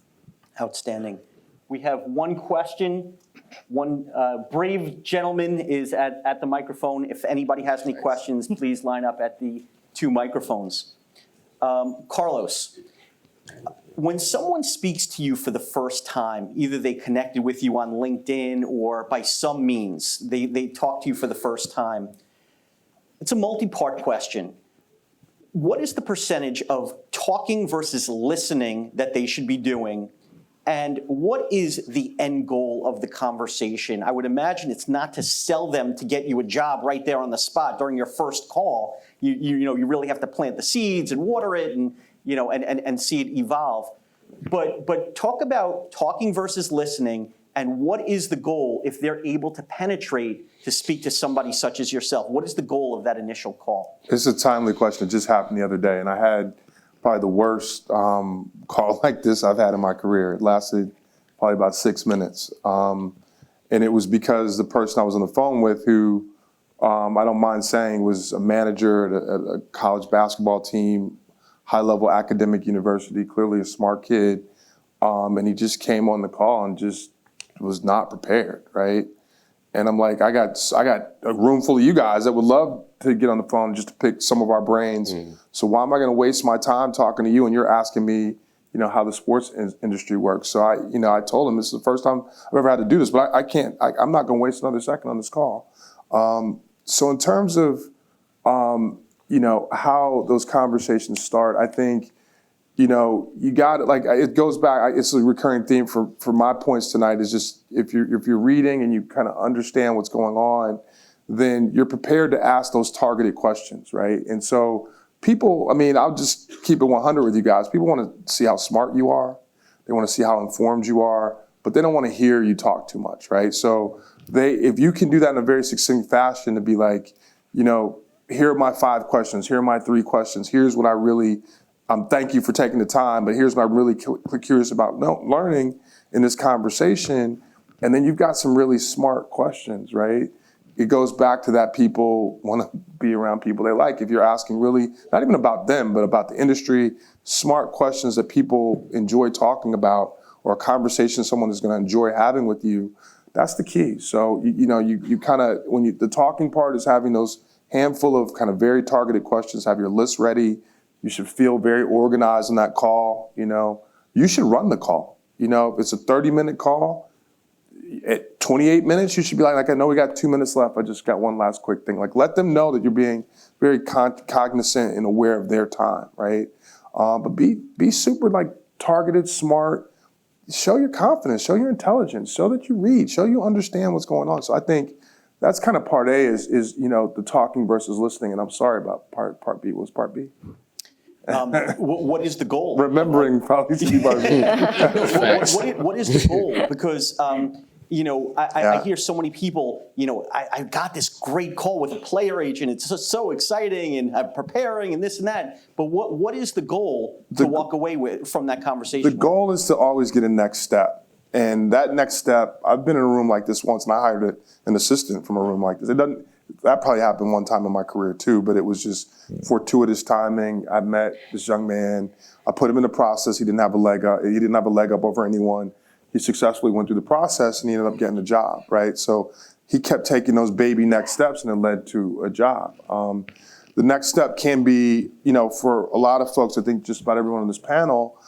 Outstanding. We have one question. One brave gentleman is at the microphone. If anybody has any questions, please line up at the 2 microphones. Carlos, when someone speaks to you for the first time, either they connected with you on LinkedIn or by some means, they talk to you for the first time, it's a multi-part question. What is the percentage of talking versus listening that they should be doing? And what is the end goal of the conversation? I would imagine it's not to sell them to get you a job right there on the spot during your first call. You really have to plant the seeds and water it and see it evolve. But talk about talking versus listening, and what is the goal if they're able to penetrate to speak to somebody such as yourself? What is the goal of that initial call? It's a timely question. It just happened the other day, and I had probably the worst call like this I've had in my career. It lasted probably about 6 minutes. And it was because the person I was on the phone with, who I don't mind saying was a manager at a college basketball team, high-level academic university, clearly a smart kid. And he just came on the call and just was not prepared, right? And I'm like, I got a room full of you guys that would love to get on the phone just to pick some of our brains. So why am I going to waste my time talking to you and you're asking me, how the sports industry works? So I told him this is the first time I've ever had to do this, but I can't. I'm not going to waste another second on this call. So in terms of how those conversations start, I think you got it. Like, it goes back. It's a recurring theme for my points tonight. Is just if you're reading and you kind of understand what's going on, then you're prepared to ask those targeted questions, right? And so people, I'll just keep it 100 with you guys. People want to see how smart you are. They want to see how informed you are, but they don't want to hear you talk too much, right? So if you can do that in a very succinct fashion, to be like, here are my 5 questions. Here are my 3 questions. Here's what I really. Thank you for taking the time, but here's what I'm really curious about learning in this conversation. And then you've got some really smart questions, right? It goes back to that people want to be around people they like. If you're asking really, not even about them, but about the industry, smart questions that people enjoy talking about, or a conversation someone is going to enjoy having with you, that's the key. So, you kind of, the talking part is having those handful of kind of very targeted questions, have your list ready. You should feel very organized in that call. You should run the call. If it's a 30-minute call, at 28 minutes, you should be like, I know we got 2 minutes left. I just got one last quick thing. Like, let them know that you're being very cognizant and aware of their time, right? But be super targeted, smart. Show your confidence, show your intelligence, show that you read, show you understand what's going on. So I think that's kind of part A is the talking versus listening. And I'm sorry about part B. What's part B? What is the goal? Remembering probably Steve Harvey. What is the goal? Because I hear so many people. I got this great call with a player agent. It's so exciting, and I'm preparing, and this and that. But what is the goal to walk away with from that conversation? The goal is to always get a next step, and that next step. I've been in a room like this once, and I hired an assistant from a room like this. That probably happened one time in my career too, but it was just fortuitous timing. I met this young man. I put him in the process. He didn't have a leg up. He didn't have a leg up over anyone. He successfully went through the process and he ended up getting a job, right? So he kept taking those baby next steps and it led to a job. The next step can be, for a lot of folks, I think just about everyone on this panel,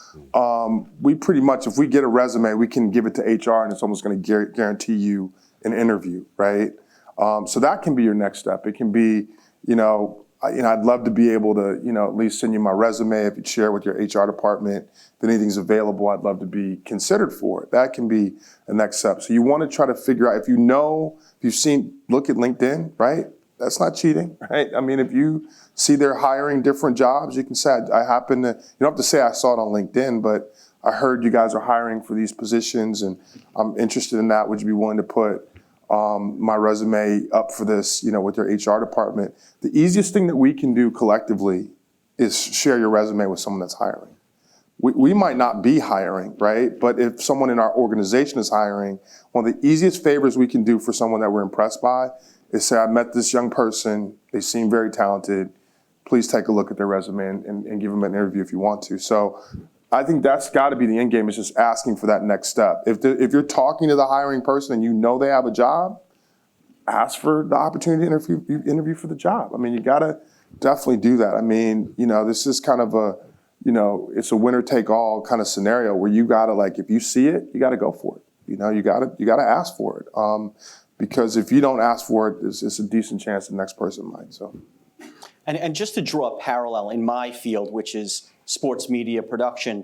we pretty much, if we get a resume, we can give it to HR and it's almost going to guarantee you an interview, right? So that can be your next step. It can be, I'd love to be able to, at least send you my resume if you'd share with your HR department. If anything's available, I'd love to be considered for it. That can be a next step. So you want to try to figure out, if look at LinkedIn, right? That's not cheating, right? I mean, if you see they're hiring different jobs, you can say, you don't have to say I saw it on LinkedIn, but I heard you guys are hiring for these positions and I'm interested in that. Would you be willing to put my resume up for this, with your HR department? The easiest thing that we can do collectively is share your resume with someone that's hiring. We might not be hiring, right? But if someone in our organization is hiring, one of the easiest favors we can do for someone that we're impressed by is say, I met this young person, they seem very talented, please take a look at their resume and give them an interview if you want to. So I think that's got to be the end game, is just asking for that next step. If you're talking to the hiring person and you know they have a job, ask for the opportunity to interview for the job. I mean, you got to definitely do that. I mean, this is kind of it's a winner take all kind of scenario where you got to, if you see it, you got to go for it. You got to ask for it. Because if you don't ask for it, it's a decent chance the next person might. So. And just to draw a parallel in my field, which is sports media production,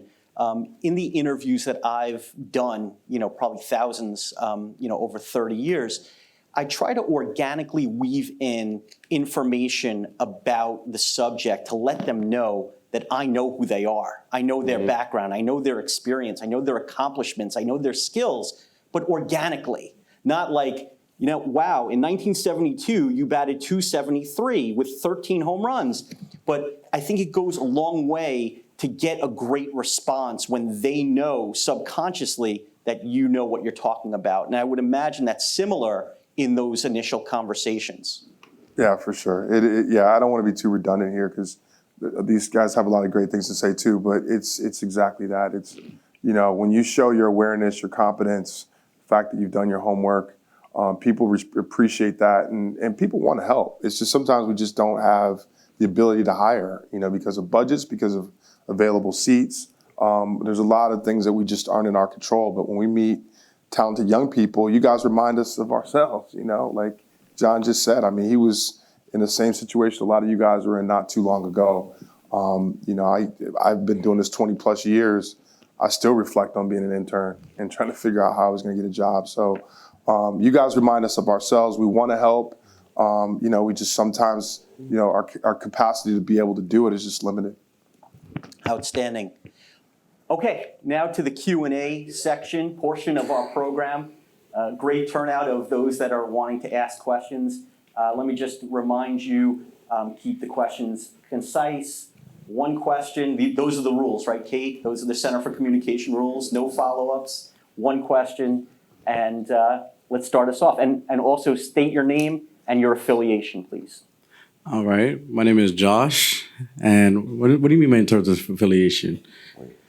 in the interviews that I've done, probably thousands, over 30 years, I try to organically weave in information about the subject to let them know that I know who they are. I know their background. I know their experience. I know their accomplishments. I know their skills, but organically, not like, wow, in 1972, you batted .273 with 13 home runs. But I think it goes a long way to get a great response when they know subconsciously that you know what you're talking about. And I would imagine that's similar in those initial conversations. Yeah, for sure. I don't want to be too redundant here because these guys have a lot of great things to say too, but it's exactly that. It's, when you show your awareness, your competence, the fact that you've done your homework, people appreciate that, and people want to help. It's just sometimes we just don't have the ability to hire, because of budgets, because of available seats. There's a lot of things that we just aren't in our control. But when we meet talented young people, you guys remind us of ourselves, like John just said. I mean, he was in the same situation a lot of you guys were in not too long ago. I've been doing this 20 plus years. I still reflect on being an intern and trying to figure out how I was going to get a job. So you guys remind us of ourselves. We want to help. We just sometimes, our capacity to be able to do it is just limited. Outstanding. Okay, now to the Q&A section portion of our program. Great turnout of those that are wanting to ask questions. Let me just remind you, keep the questions concise. One question, those are the rules, right, Kate? Those are the Center for Communication rules. No follow-ups, one question, and let's start us off. And also state your name and your affiliation, please. All right. My name is Josh. And what do you mean in terms of affiliation?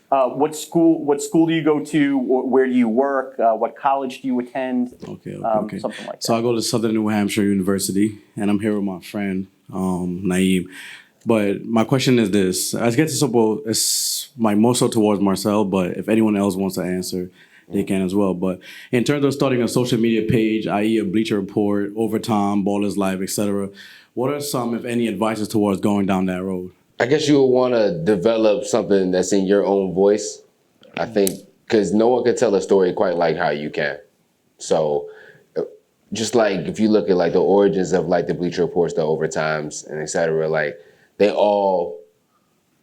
What school do you go to? Where do you work? What college do you attend? Okay. Something like that. So I go to Southern New Hampshire University, and I'm here with my friend, Naeem. But my question is this. I guess it's more so towards Marcel, but if anyone else wants to answer, they can as well. But in terms of starting a social media page, i.e. a Bleacher Report, Overtime, Ballers Live, etc., what are some, if any, advices towards going down that road? I guess you would want to develop something that's in your own voice, I think, because no one can tell a story quite like how you can. So just like if you look at like the origins of like the Bleacher Reports, the Overtimes, and et cetera, like they all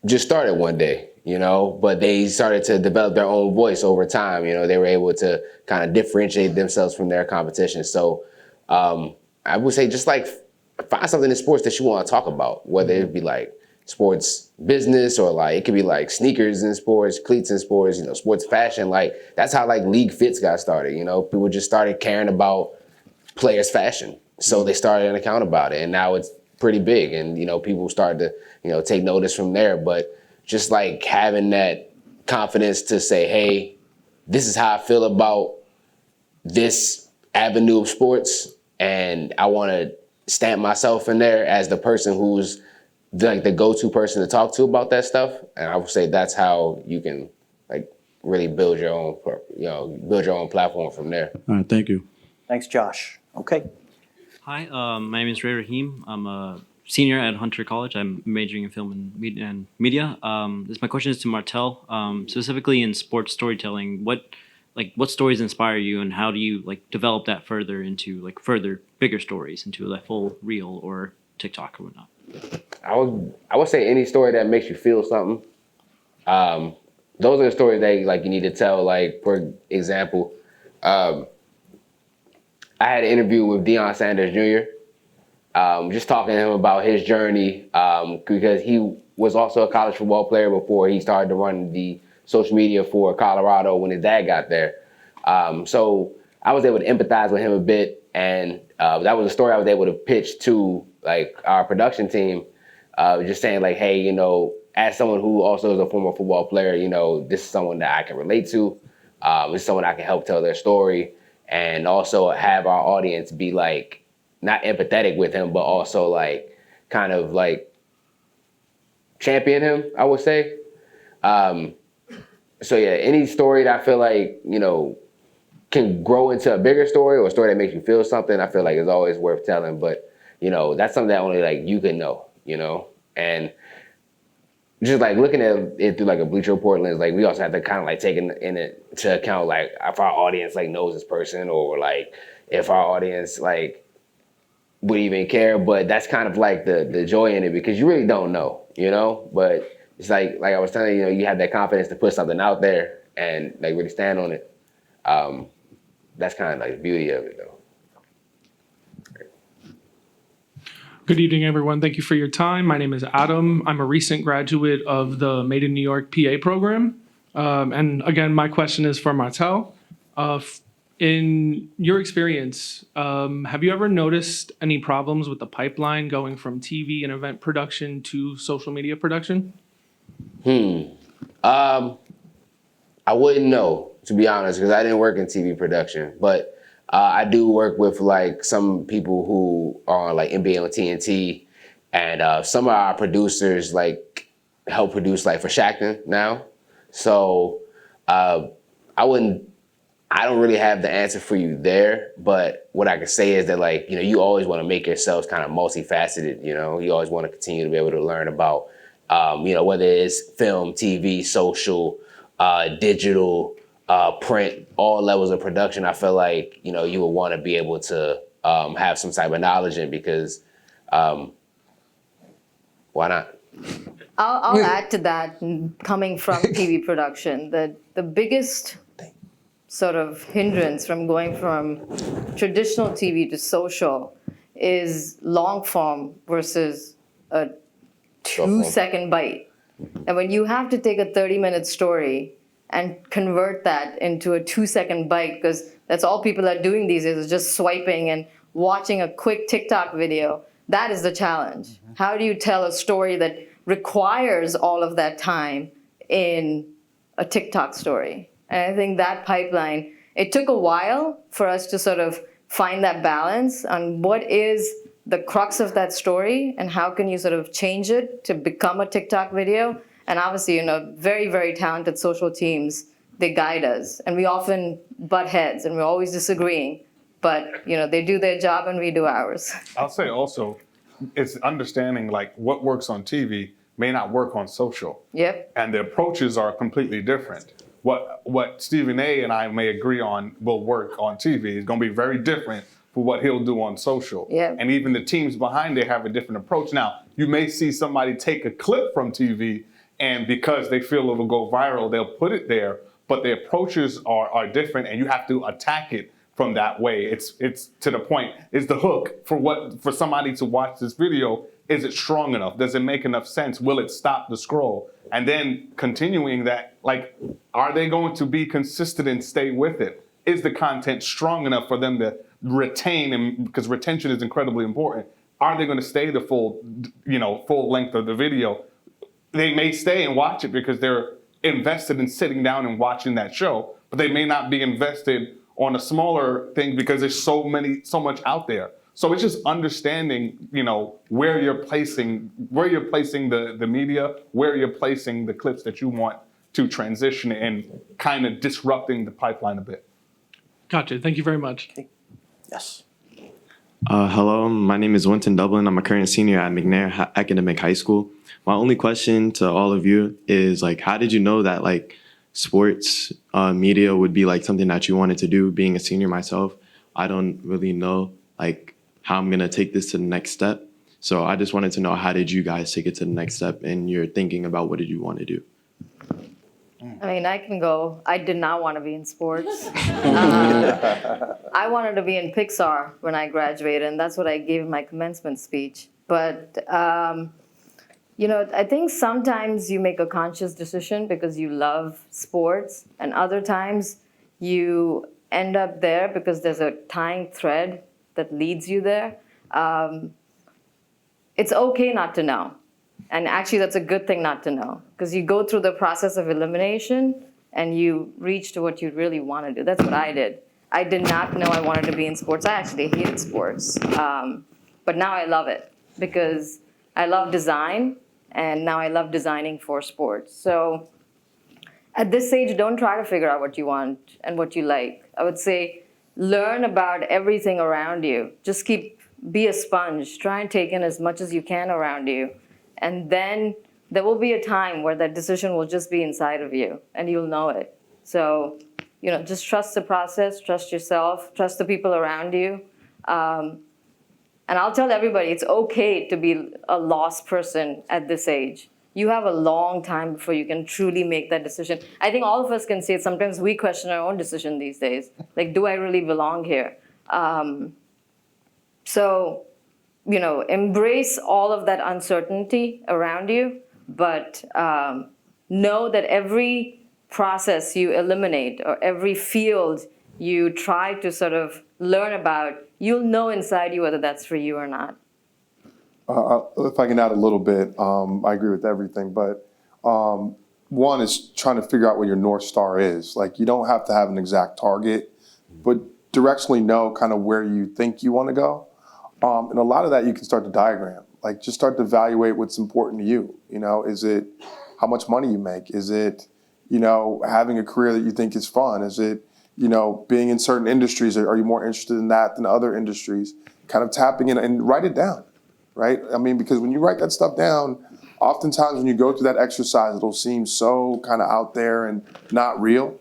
just started one day, but they started to develop their own voice over time. They were able to kind of differentiate themselves from their competition. So I would say just like find something in sports that you want to talk about, whether it be like sports business or like it could be like sneakers in sports, cleats in sports, sports fashion. Like that's how like League Fits got started. People just started caring about players' fashion. So they started an account about it, and now it's pretty big, and people started to take notice from there. But just like having that confidence to say, hey, this is how I feel about this avenue of sports, and I want to stamp myself in there as the person who's like the go-to person to talk to about that stuff. And I would say that's how you can like really build your own platform from there. All right, thank you. Thanks, Josh. Okay. Hi, my name is Ray Rahim. I'm a senior at Hunter College. I'm majoring in film and media. My question is to Martel, specifically in sports storytelling. What stories inspire you, and how do you develop that further into further bigger stories into a full reel or TikTok or whatnot? I would say any story that makes you feel something. Those are the stories that you need to tell. Like, for example, I had an interview with Deion Sanders Jr. Just talking to him about his journey, because he was also a college football player before he started to run the social media for Colorado when his dad got there. So I was able to empathize with him a bit, and that was a story I was able to pitch to our production team, just saying hey, as someone who also is a former football player, this is someone that I can relate to. This is someone I can help tell their story, and also have our audience be not empathetic with him, but also kind of champion him, I would say. So yeah, any story that I feel can grow into a bigger story, or a story that makes you feel something, I feel is always worth telling. But that's something that only you can know, and just looking at it through a Bleacher Report lens, we also have to kind of take into account if our audience knows this person, or if our audience would even care. But that's kind of the joy in it, because you really don't know, But it's like I was telling you, you have that confidence to put something out there and really stand on it. That's kind of the beauty of it, though. Good evening, everyone. Thank you for your time. My name is Adam. I'm a recent graduate of the Made in New York PA program. And again, my question is for Martel. In your experience, have you ever noticed any problems with the pipeline going from TV and event production to social media production? I wouldn't know, to be honest, because I didn't work in TV production. But I do work with some people who are on NBA on TNT, and some of our producers help produce for Shaqtin' now. So I don't really have the answer for you there, but what I can say is that you always want to make yourselves kind of multifaceted. You always want to continue to be able to learn about whether it's film, TV, social, digital, print, all levels of production. I feel you would want to be able to have some type of knowledge in, because why not? I'll add to that, coming from TV production, the biggest sort of hindrance from going from traditional TV to social is long form versus a 2-second bite. And when you have to take a 30-minute story and convert that into a 2-second bite, because that's all people are doing these days, is just swiping and watching a quick TikTok video, that is the challenge. How do you tell a story that requires all of that time in a TikTok story? And I think that pipeline, it took a while for us to sort of find that balance on what is the crux of that story and how can you sort of change it to become a TikTok video. And obviously, very, very talented social teams, they guide us. And we often butt heads and we're always disagreeing. But, they do their job and we do ours. I'll say also, it's understanding what works on TV may not work on social. Yep. And the approaches are completely different. What Stephen A. and I may agree on will work on TV is going to be very different for what he'll do on social. Yeah. And even the teams behind it have a different approach. Now, you may see somebody take a clip from TV, and because they feel it'll go viral, they'll put it there, but the approaches are different, and you have to attack it from that way. It's to the point, is the hook for somebody to watch this video, is it strong enough? Does it make enough sense? Will it stop the scroll? And then continuing that, are they going to be consistent and stay with it? Is the content strong enough for them to retain, and because retention is incredibly important? Are they going to stay the full length of the video? They may stay and watch it because they're invested in sitting down and watching that show, but they may not be invested on a smaller thing because there's so much out there. So it's just understanding, where you're placing the media, where you're placing the clips that you want to transition, and kind of disrupting the pipeline a bit. Gotcha. Thank you very much. Yes. Hello, my name is Winton Dublin. I'm a current senior at McNair Academic High School. My only question to all of you is like, how did you know that like sports media would be like something that you wanted to do? Being a senior myself, I don't really know like how I'm gonna take this to the next step. So I just wanted to know, how did you guys take it to the next step in your thinking about what did you want to do? I mean, I can go. I did not want to be in sports. I wanted to be in Pixar when I graduated, and that's what I gave in my commencement speech. But, I think sometimes you make a conscious decision because you love sports, and other times you end up there because there's a tying thread that leads you there. It's okay not to know. And actually, that's a good thing not to know, because you go through the process of elimination and you reach to what you really want to do. That's what I did. I did not know I wanted to be in sports. I actually hated sports. But now I love it because I love design, and now I love designing for sports. So at this age, don't try to figure out what you want and what you like. I would say learn about everything around you. Just be a sponge. Try and take in as much as you can around you. And then there will be a time where that decision will just be inside of you and you'll know it. So, just trust the process, trust yourself, trust the people around you. And I'll tell everybody, it's okay to be a lost person at this age. You have a long time before you can truly make that decision. I think all of us can say it. Sometimes we question our own decision these days. Like, do I really belong here? Embrace all of that uncertainty around you, but know that every process you eliminate or every field you try to sort of learn about, you'll know inside you whether that's for you or not. If I can add a little bit, I agree with everything, but one is trying to figure out what your North Star is. Like, you don't have to have an exact target, but directionally know kind of where you think you want to go. And a lot of that you can start to diagram. Like, just start to evaluate what's important to you. Is it how much money you make? Is it, having a career that you think is fun? Is it, being in certain industries? Are you more interested in that than other industries? Kind of tapping in and write it down, right? I mean, because when you write that stuff down, oftentimes when you go through that exercise, it'll seem so kind of out there and not real.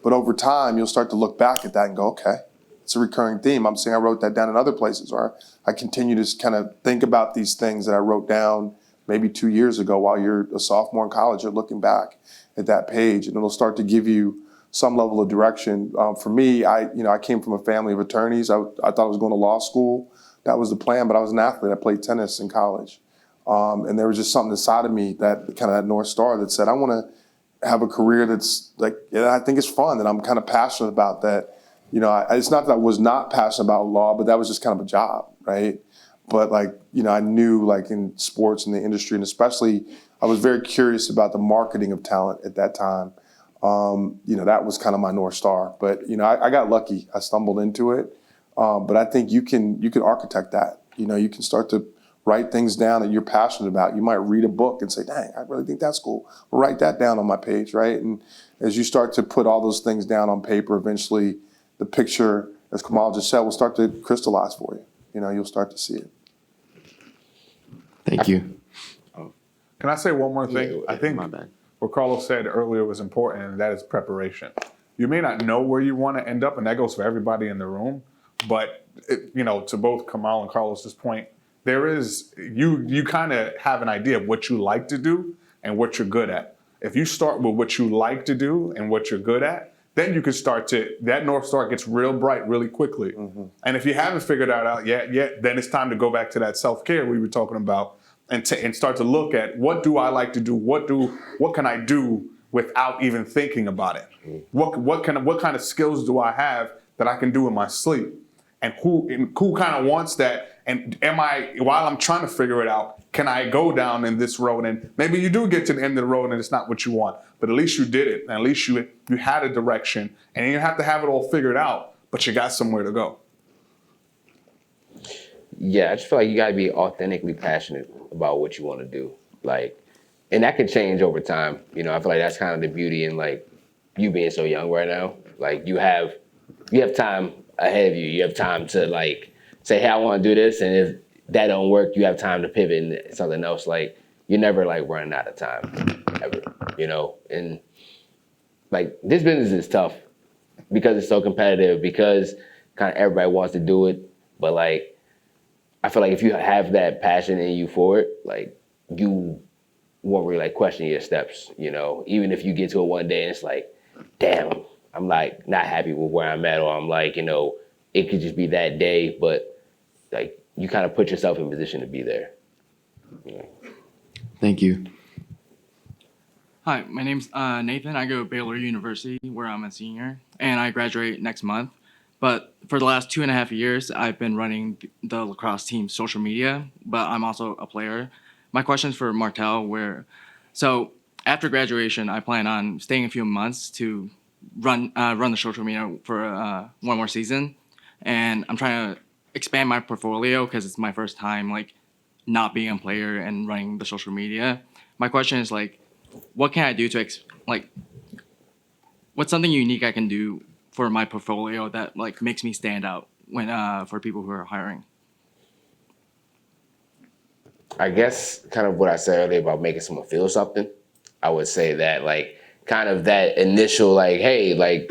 But over time, you'll start to look back at that and go, okay. It's a recurring theme. I'm saying I wrote that down in other places, or I continue to kind of think about these things that I wrote down maybe 2 years ago while you're a sophomore in college. You're looking back at that page, and it'll start to give you some level of direction. For me, I came from a family of attorneys. I thought I was going to law school. That was the plan, but I was an athlete. I played tennis in college, and there was just something inside of me that kind of that North Star that said I want to have a career that's like, I think it's fun, that I'm kind of passionate about that. It's not that I was not passionate about law, but that was just kind of a job, right? But I knew in sports and the industry, and especially I was very curious about the marketing of talent at that time. That was kind of my North Star. But, I got lucky. I stumbled into it. But I think you can architect that. You can start to write things down that you're passionate about. You might read a book and say, dang, I really think that's cool. I'll write that down on my page, right? And as you start to put all those things down on paper, eventually the picture, as Kamal just said, will start to crystallize for you. You'll start to see it. Thank you. Can I say one more thing? Yeah, I think my bad. what Carlos said earlier was important, and that is preparation. You may not know where you want to end up, and that goes for everybody in the room. But to both Kamal and Carlos's point, there is you kind of have an idea of what you like to do and what you're good at. If you start with what you like to do and what you're good at, then you can start that North Star gets real bright really quickly. Mm-hmm. And if you haven't figured that out yet, then it's time to go back to that self-care we were talking about and start to look at, what do I like to do? What can I do without even thinking about it? Mm-hmm. What kind of skills do I have that I can do in my sleep? And who kind of wants that? And while I'm trying to figure it out, can I go down in this road? And maybe you do get to the end of the road and it's not what you want, but at least you did it. And at least you had a direction, and you didn't have to have it all figured out, but you got somewhere to go. Yeah, I just feel like you gotta be authentically passionate about what you want to do. And that can change over time. I feel like that's kind of the beauty in you being so young right now. You have time ahead of you. You have time to say, hey, I want to do this, and if that don't work, you have time to pivot into something else. Like, you're never like running out of time, ever, you know? And like, this business is tough because it's so competitive, because kind of everybody wants to do it. But like, I feel like if you have that passion in you for it, like, you won't really like question your steps, you know? Even if you get to it one day and it's like, damn, I'm like not happy with where I'm at, or I'm like, you know, it could just be that day, but like, you kind of put yourself in position to be there. You know? Thank you. Hi, my name's Nathan. I go to Baylor University, where I'm a senior, and I graduate next month. But for the last 2.5 years, I've been running the lacrosse team's social media, but I'm also a player. My question's for Martel, so after graduation, I plan on staying a few months to run the social media for one more season, and I'm trying to expand my portfolio because it's my first time like not being a player and running the social media. My question is like, what can I do to what's something unique I can do for my portfolio that like makes me stand out when for people who are hiring? I guess kind of what I said earlier about making someone feel something. I would say that like kind of that initial like, hey, like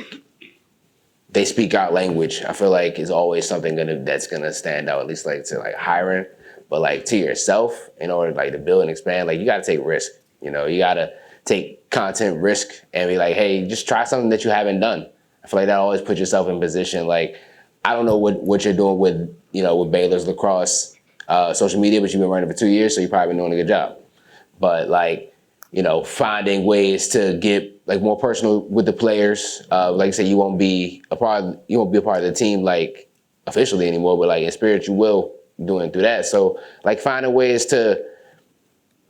they speak our language, I feel like is always something that's gonna stand out, at least like to like hiring. But like to yourself, in order like to build and expand, like you gotta take risk. You know, you gotta take content risk and be like, hey, just try something that you haven't done. I feel like that always puts yourself in position. Like, I don't know what you're doing with, you know, with Baylor's lacrosse social media, but you've been running for 2 years, so you've probably been doing a good job. But like, you know, finding ways to get like more personal with the players. Like I said, you won't be a part of the team like officially anymore, but like in spirit you will, doing through that. So like finding ways to,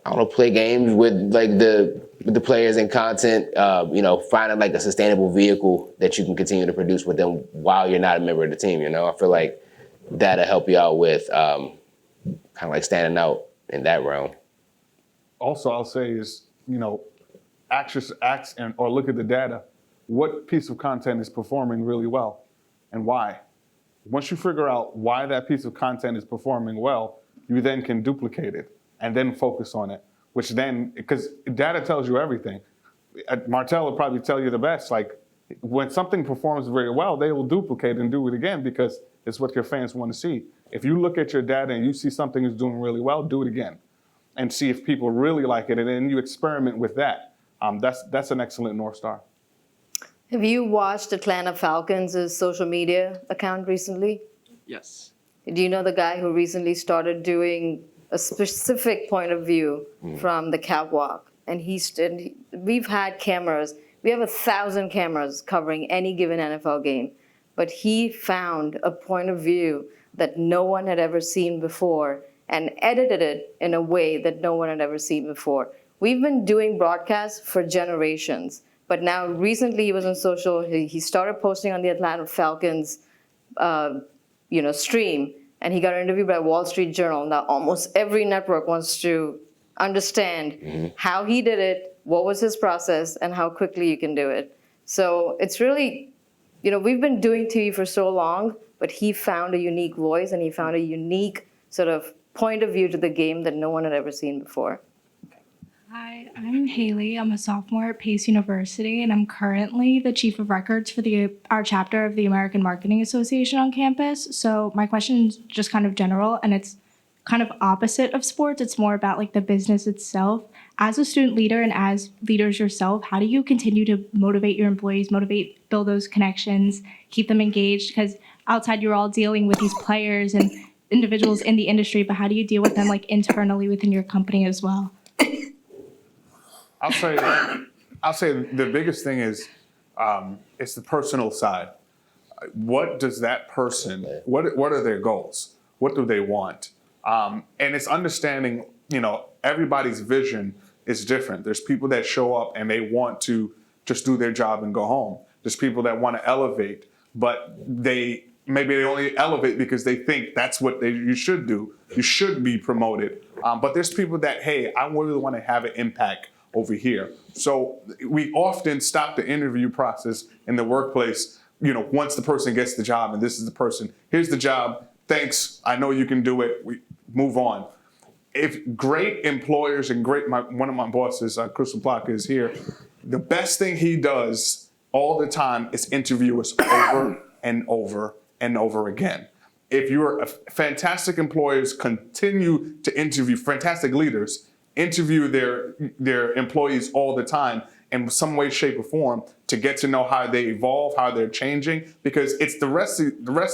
I don't know, play games with like the players and content, you know, finding like a sustainable vehicle that you can continue to produce with them while you're not a member of the team, you know? I feel like that'll help you out with kind of like standing out in that realm. Also, I'll say is, you know, or look at the data. What piece of content is performing really well and why? Once you figure out why that piece of content is performing well, you then can duplicate it and then focus on it, which then, because data tells you everything. Martel will probably tell you the best, like when something performs very well, they will duplicate and do it again because it's what your fans want to see. If you look at your data and you see something is doing really well, do it again and see if people really like it, and then you experiment with that. That's an excellent North Star. Have you watched Atlanta Falcons' social media account recently? Yes. Do you know the guy who recently started doing a specific point of view from the catwalk? And we've had cameras. We have 1,000 cameras covering any given NFL game. But he found a point of view that no one had ever seen before and edited it in a way that no one had ever seen before. We've been doing broadcasts for generations. But now recently he was on social, he started posting on the Atlanta Falcons stream, and he got interviewed by Wall Street Journal. Now almost every network wants to understand how he did it, what was his process, and how quickly you can do it. So it's really, we've been doing TV for so long, but he found a unique voice and he found a unique sort of point of view to the game that no one had ever seen before. Hi, I'm Haley. I'm a sophomore at Pace University, and I'm currently the chief of records for our chapter of the American Marketing Association on campus. So my question is just kind of general, and it's kind of opposite of sports. It's more about like the business itself. As a student leader and as leaders yourself, how do you continue to motivate your employees, build those connections, keep them engaged? Because outside you're all dealing with these players and individuals in the industry, but how do you deal with them like internally within your company as well? I'll say the biggest thing is it's the personal side. What does that person, what are their goals? What do they want? And it's understanding, everybody's vision is different. There's people that show up and they want to just do their job and go home. There's people that want to elevate, but maybe they only elevate because they think that's what you should do. You should be promoted. But there's people that, hey, I really want to have an impact over here. So we often stop the interview process in the workplace, once the person gets the job and this is the person, here's the job, thanks, I know you can do it, we move on. If great employers and one of my bosses, Crystal Plaka, is here, the best thing he does all the time is interview us over and over and over again. If you're a fantastic employers, continue to interview fantastic leaders, interview their employees all the time in some way, shape, or form to get to know how they evolve, how they're changing, because it's the rest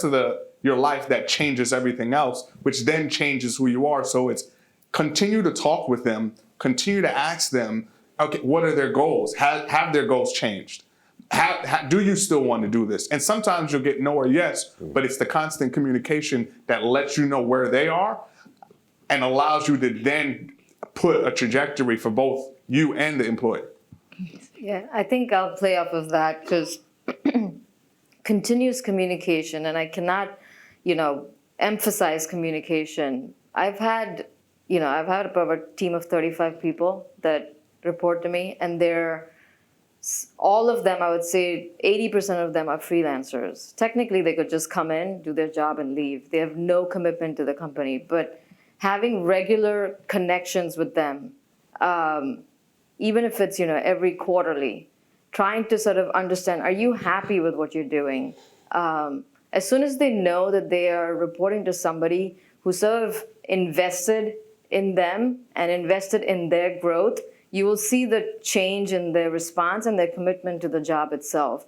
of your life that changes everything else, which then changes who you are. So it's continue to talk with them, continue to ask them, okay, what are their goals? Have their goals changed? Do you still want to do this? And sometimes you'll get no or yes, but it's the constant communication that lets you know where they are and allows you to then put a trajectory for both you and the employee. Yeah, I think I'll play off of that because continuous communication, and I cannot, emphasize communication. I've had about a team of 35 people that report to me, and all of them, I would say 80% of them are freelancers. Technically, they could just come in, do their job, and leave. They have no commitment to the company, but having regular connections with them, even if it's, every quarterly, trying to sort of understand, are you happy with what you're doing? As soon as they know that they are reporting to somebody who sort of invested in them and invested in their growth, you will see the change in their response and their commitment to the job itself.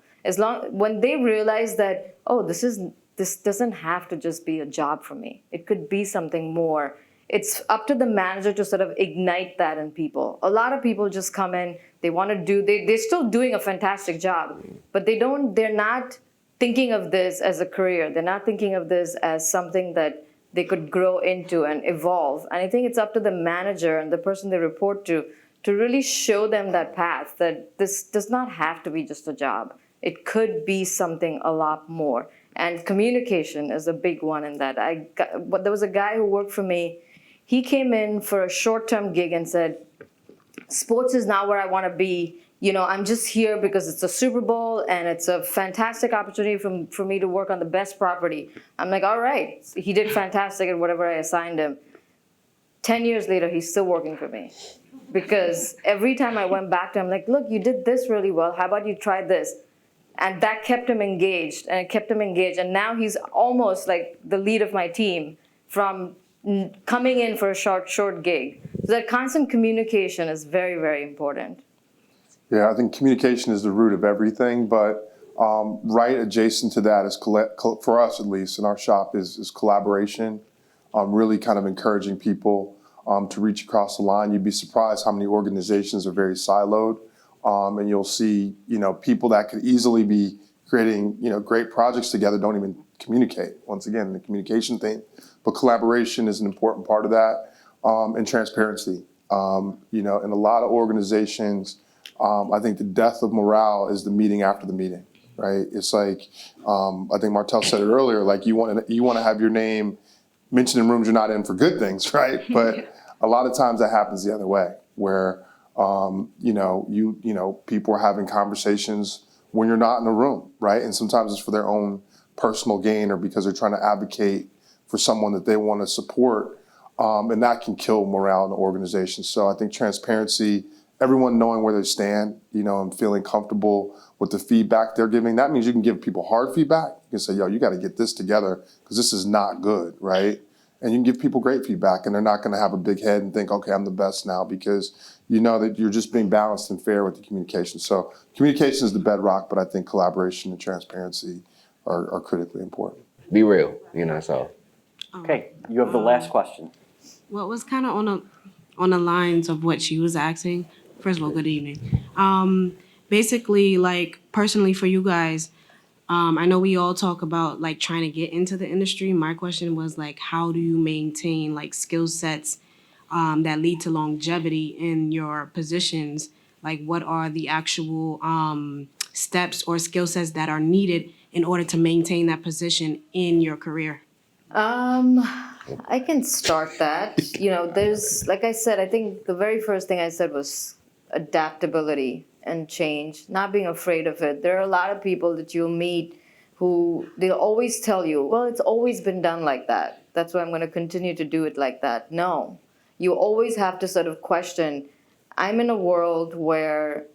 When they realize that, oh, this doesn't have to just be a job for me. It could be something more. It's up to the manager to sort of ignite that in people. A lot of people just come in, they want to they're still doing a fantastic job, but they're not thinking of this as a career. They're not thinking of this as something that they could grow into and evolve. And I think it's up to the manager and the person they report to really show them that path, that this does not have to be just a job. It could be something a lot more. And communication is a big one in that. There was a guy who worked for me. He came in for a short-term gig and said, sports is not where I want to be. I'm just here because it's a Super Bowl and it's a fantastic opportunity for me to work on the best property. I'm like, all right. He did fantastic at whatever I assigned him. 10 years later, he's still working for me. Because every time I went back to him, like, look, you did this really well. How about you try this? And that kept him engaged, and it kept him engaged. And now he's almost like the lead of my team from coming in for a short gig. So that constant communication is very, very important. Yeah, I think communication is the root of everything, but right adjacent to that is, for us at least, in our shop, is collaboration, really kind of encouraging people to reach across the line. You'd be surprised how many organizations are very siloed, and you'll see, people that could easily be creating, great projects together don't even communicate. Once again, the communication thing, but collaboration is an important part of that, and transparency. In a lot of organizations, I think the death of morale is the meeting after the meeting, right? It's like, I think Martel said it earlier, like you want to have your name mentioned in rooms you're not in for good things, right? But a lot of times that happens the other way, where people are having conversations when you're not in the room, right? And sometimes it's for their own personal gain or because they're trying to advocate for someone that they want to support, and that can kill morale in the organization. So I think transparency, everyone knowing where they stand, and feeling comfortable with the feedback they're giving. That means you can give people hard feedback. You can say, yo, you got to get this together because this is not good, right? And you can give people great feedback, and they're not going to have a big head and think, okay, I'm the best now, because you know that you're just being balanced and fair with the communication. So communication is the bedrock, but I think collaboration and transparency are critically important. Be real, so. Okay, you have the last question. Well, it was kind of on the lines of what she was asking. First of all, good evening. Basically, like personally for you guys, I know we all talk about like trying to get into the industry. My question was like, how do you maintain like skill sets that lead to longevity in your positions? Like, what are the actual steps or skill sets that are needed in order to maintain that position in your career? I can start that. There's, like I said, I think the very first thing I said was adaptability and change, not being afraid of it. There are a lot of people that you'll meet who they'll always tell you, well, it's always been done like that. That's why I'm going to continue to do it like that. No, you always have to sort of question. I'm in a world where,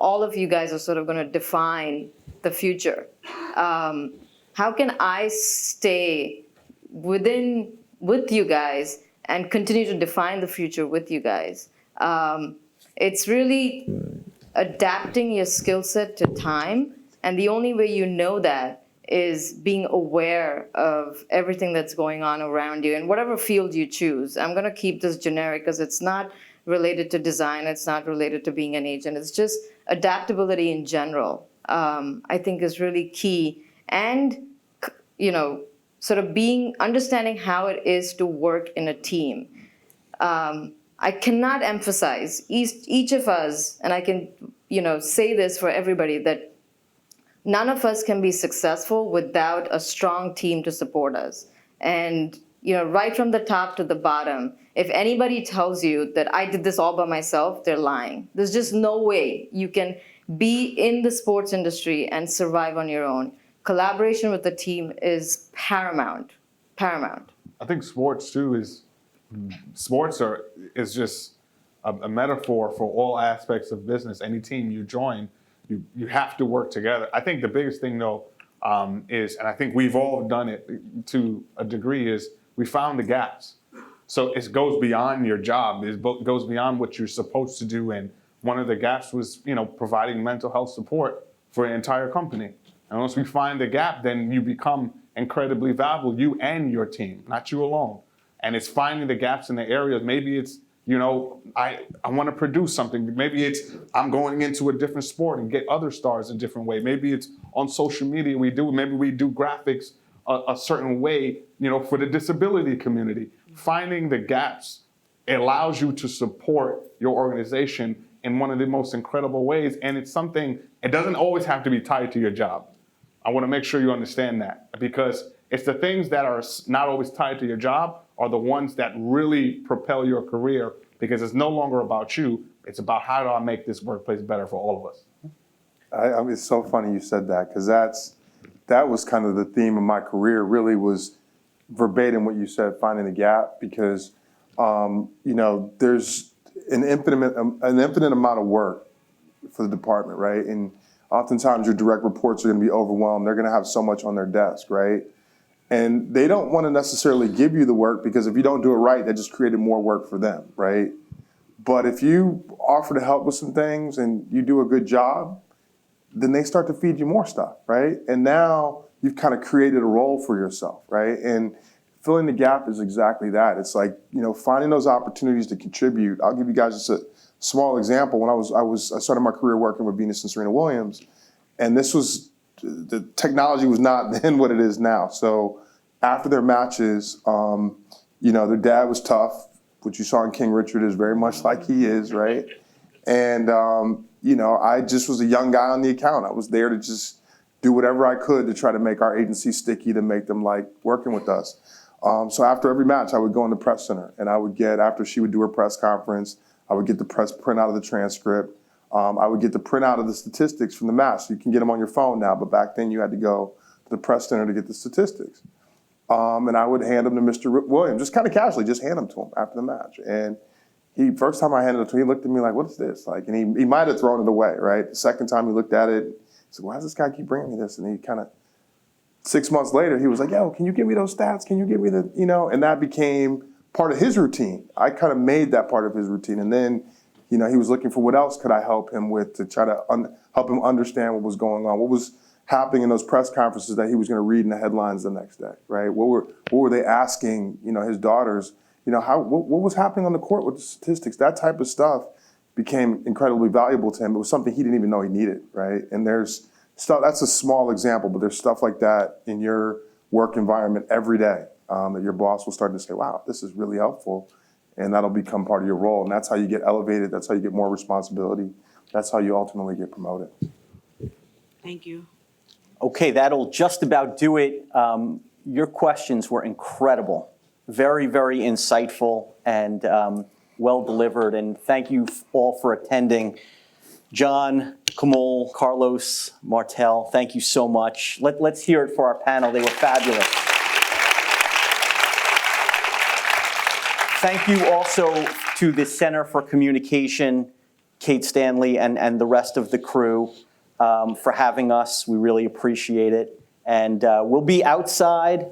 all of you guys are sort of going to define the future. How can I stay with you guys and continue to define the future with you guys? It's really adapting your skill set to time. And the only way you know that is being aware of everything that's going on around you in whatever field you choose. I'm going to keep this generic because it's not related to design. It's not related to being an agent. It's just adaptability in general, I think is really key. And, sort of understanding how it is to work in a team. I cannot emphasize each of us, and I can, say this for everybody, that none of us can be successful without a strong team to support us. And, right from the top to the bottom, if anybody tells you that I did this all by myself, they're lying. There's just no way you can be in the sports industry and survive on your own. Collaboration with the team is paramount. I think sports too is just a metaphor for all aspects of business. Any team you join, you have to work together. I think the biggest thing though is, and I think we've all done it to a degree, is we found the gaps. So it goes beyond your job. It goes beyond what you're supposed to do. And one of the gaps was, providing mental health support for an entire company. And once we find the gap, then you become incredibly valuable, you and your team, not you alone. And it's finding the gaps in the areas. Maybe it's, I want to produce something. Maybe it's I'm going into a different sport and get other stars a different way. Maybe it's on social media maybe we do graphics a certain way, for the disability community. Finding the gaps allows you to support your organization in one of the most incredible ways. And it's something, it doesn't always have to be tied to your job. I want to make sure you understand that, because it's the things that are not always tied to your job are the ones that really propel your career, because it's no longer about you. It's about how do I make this workplace better for all of us. I mean, it's so funny you said that, because that was kind of the theme of my career, really was verbatim what you said, finding the gap, because, there's an infinite amount of work for the department, right? And oftentimes your direct reports are going to be overwhelmed. They're going to have so much on their desk, right? And they don't want to necessarily give you the work, because if you don't do it right, that just created more work for them, right? But if you offer to help with some things and you do a good job, then they start to feed you more stuff, right? And now you've kind of created a role for yourself, right? And filling the gap is exactly that. It's like, finding those opportunities to contribute. I'll give you guys just a small example. When I started my career working with Venus and Serena Williams, and the technology was not then what it is now. So after their matches, their dad was tough, which you saw in King Richard is very much like he is, right? And, I just was a young guy on the account. I was there to just do whatever I could to try to make our agency sticky, to make them like working with us. So after every match, I would go in the press center, and I would get, after she would do her press conference, I would get the press print out of the transcript. I would get the printout of the statistics from the match. You can get them on your phone now, but back then you had to go to the press center to get the statistics. And I would hand them to Mr. Williams, just kind of casually, just hand them to him after the match. And first time I handed it to him, he looked at me like, what is this? Like, and he might have thrown it away, right? The second time he looked at it, he said, why does this guy keep bringing me this? And he kind of, 6 months later, he was like, yo, can you give me those stats? Can you give me and that became part of his routine. I kind of made that part of his routine. And then, he was looking for what else could I help him with to try to help him understand what was going on, what was happening in those press conferences that he was going to read in the headlines the next day, right? What were they asking, his daughters, what was happening on the court with the statistics? That type of stuff became incredibly valuable to him. It was something he didn't even know he needed, right? And there's stuff, that's a small example, but there's stuff like that in your work environment every day that your boss will start to say, wow, this is really helpful. And that'll become part of your role. And that's how you get elevated. That's how you get more responsibility. That's how you ultimately get promoted. Thank you. Okay, that'll just about do it. Your questions were incredible. Very, very insightful and well delivered. And thank you all for attending. John, Kamal, Carlos, Martel, thank you so much. Let's hear it for our panel. They were fabulous. Thank you also to the Center for Communication, Kate Stanley, and the rest of the crew for having us. We really appreciate it. And we'll be outside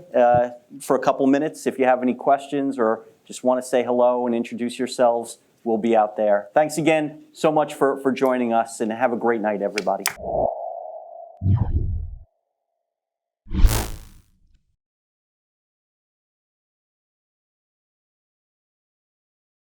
for a couple minutes. If you have any questions or just want to say hello and introduce yourselves, we'll be out there. Thanks again so much for joining us, and have a great night, everybody.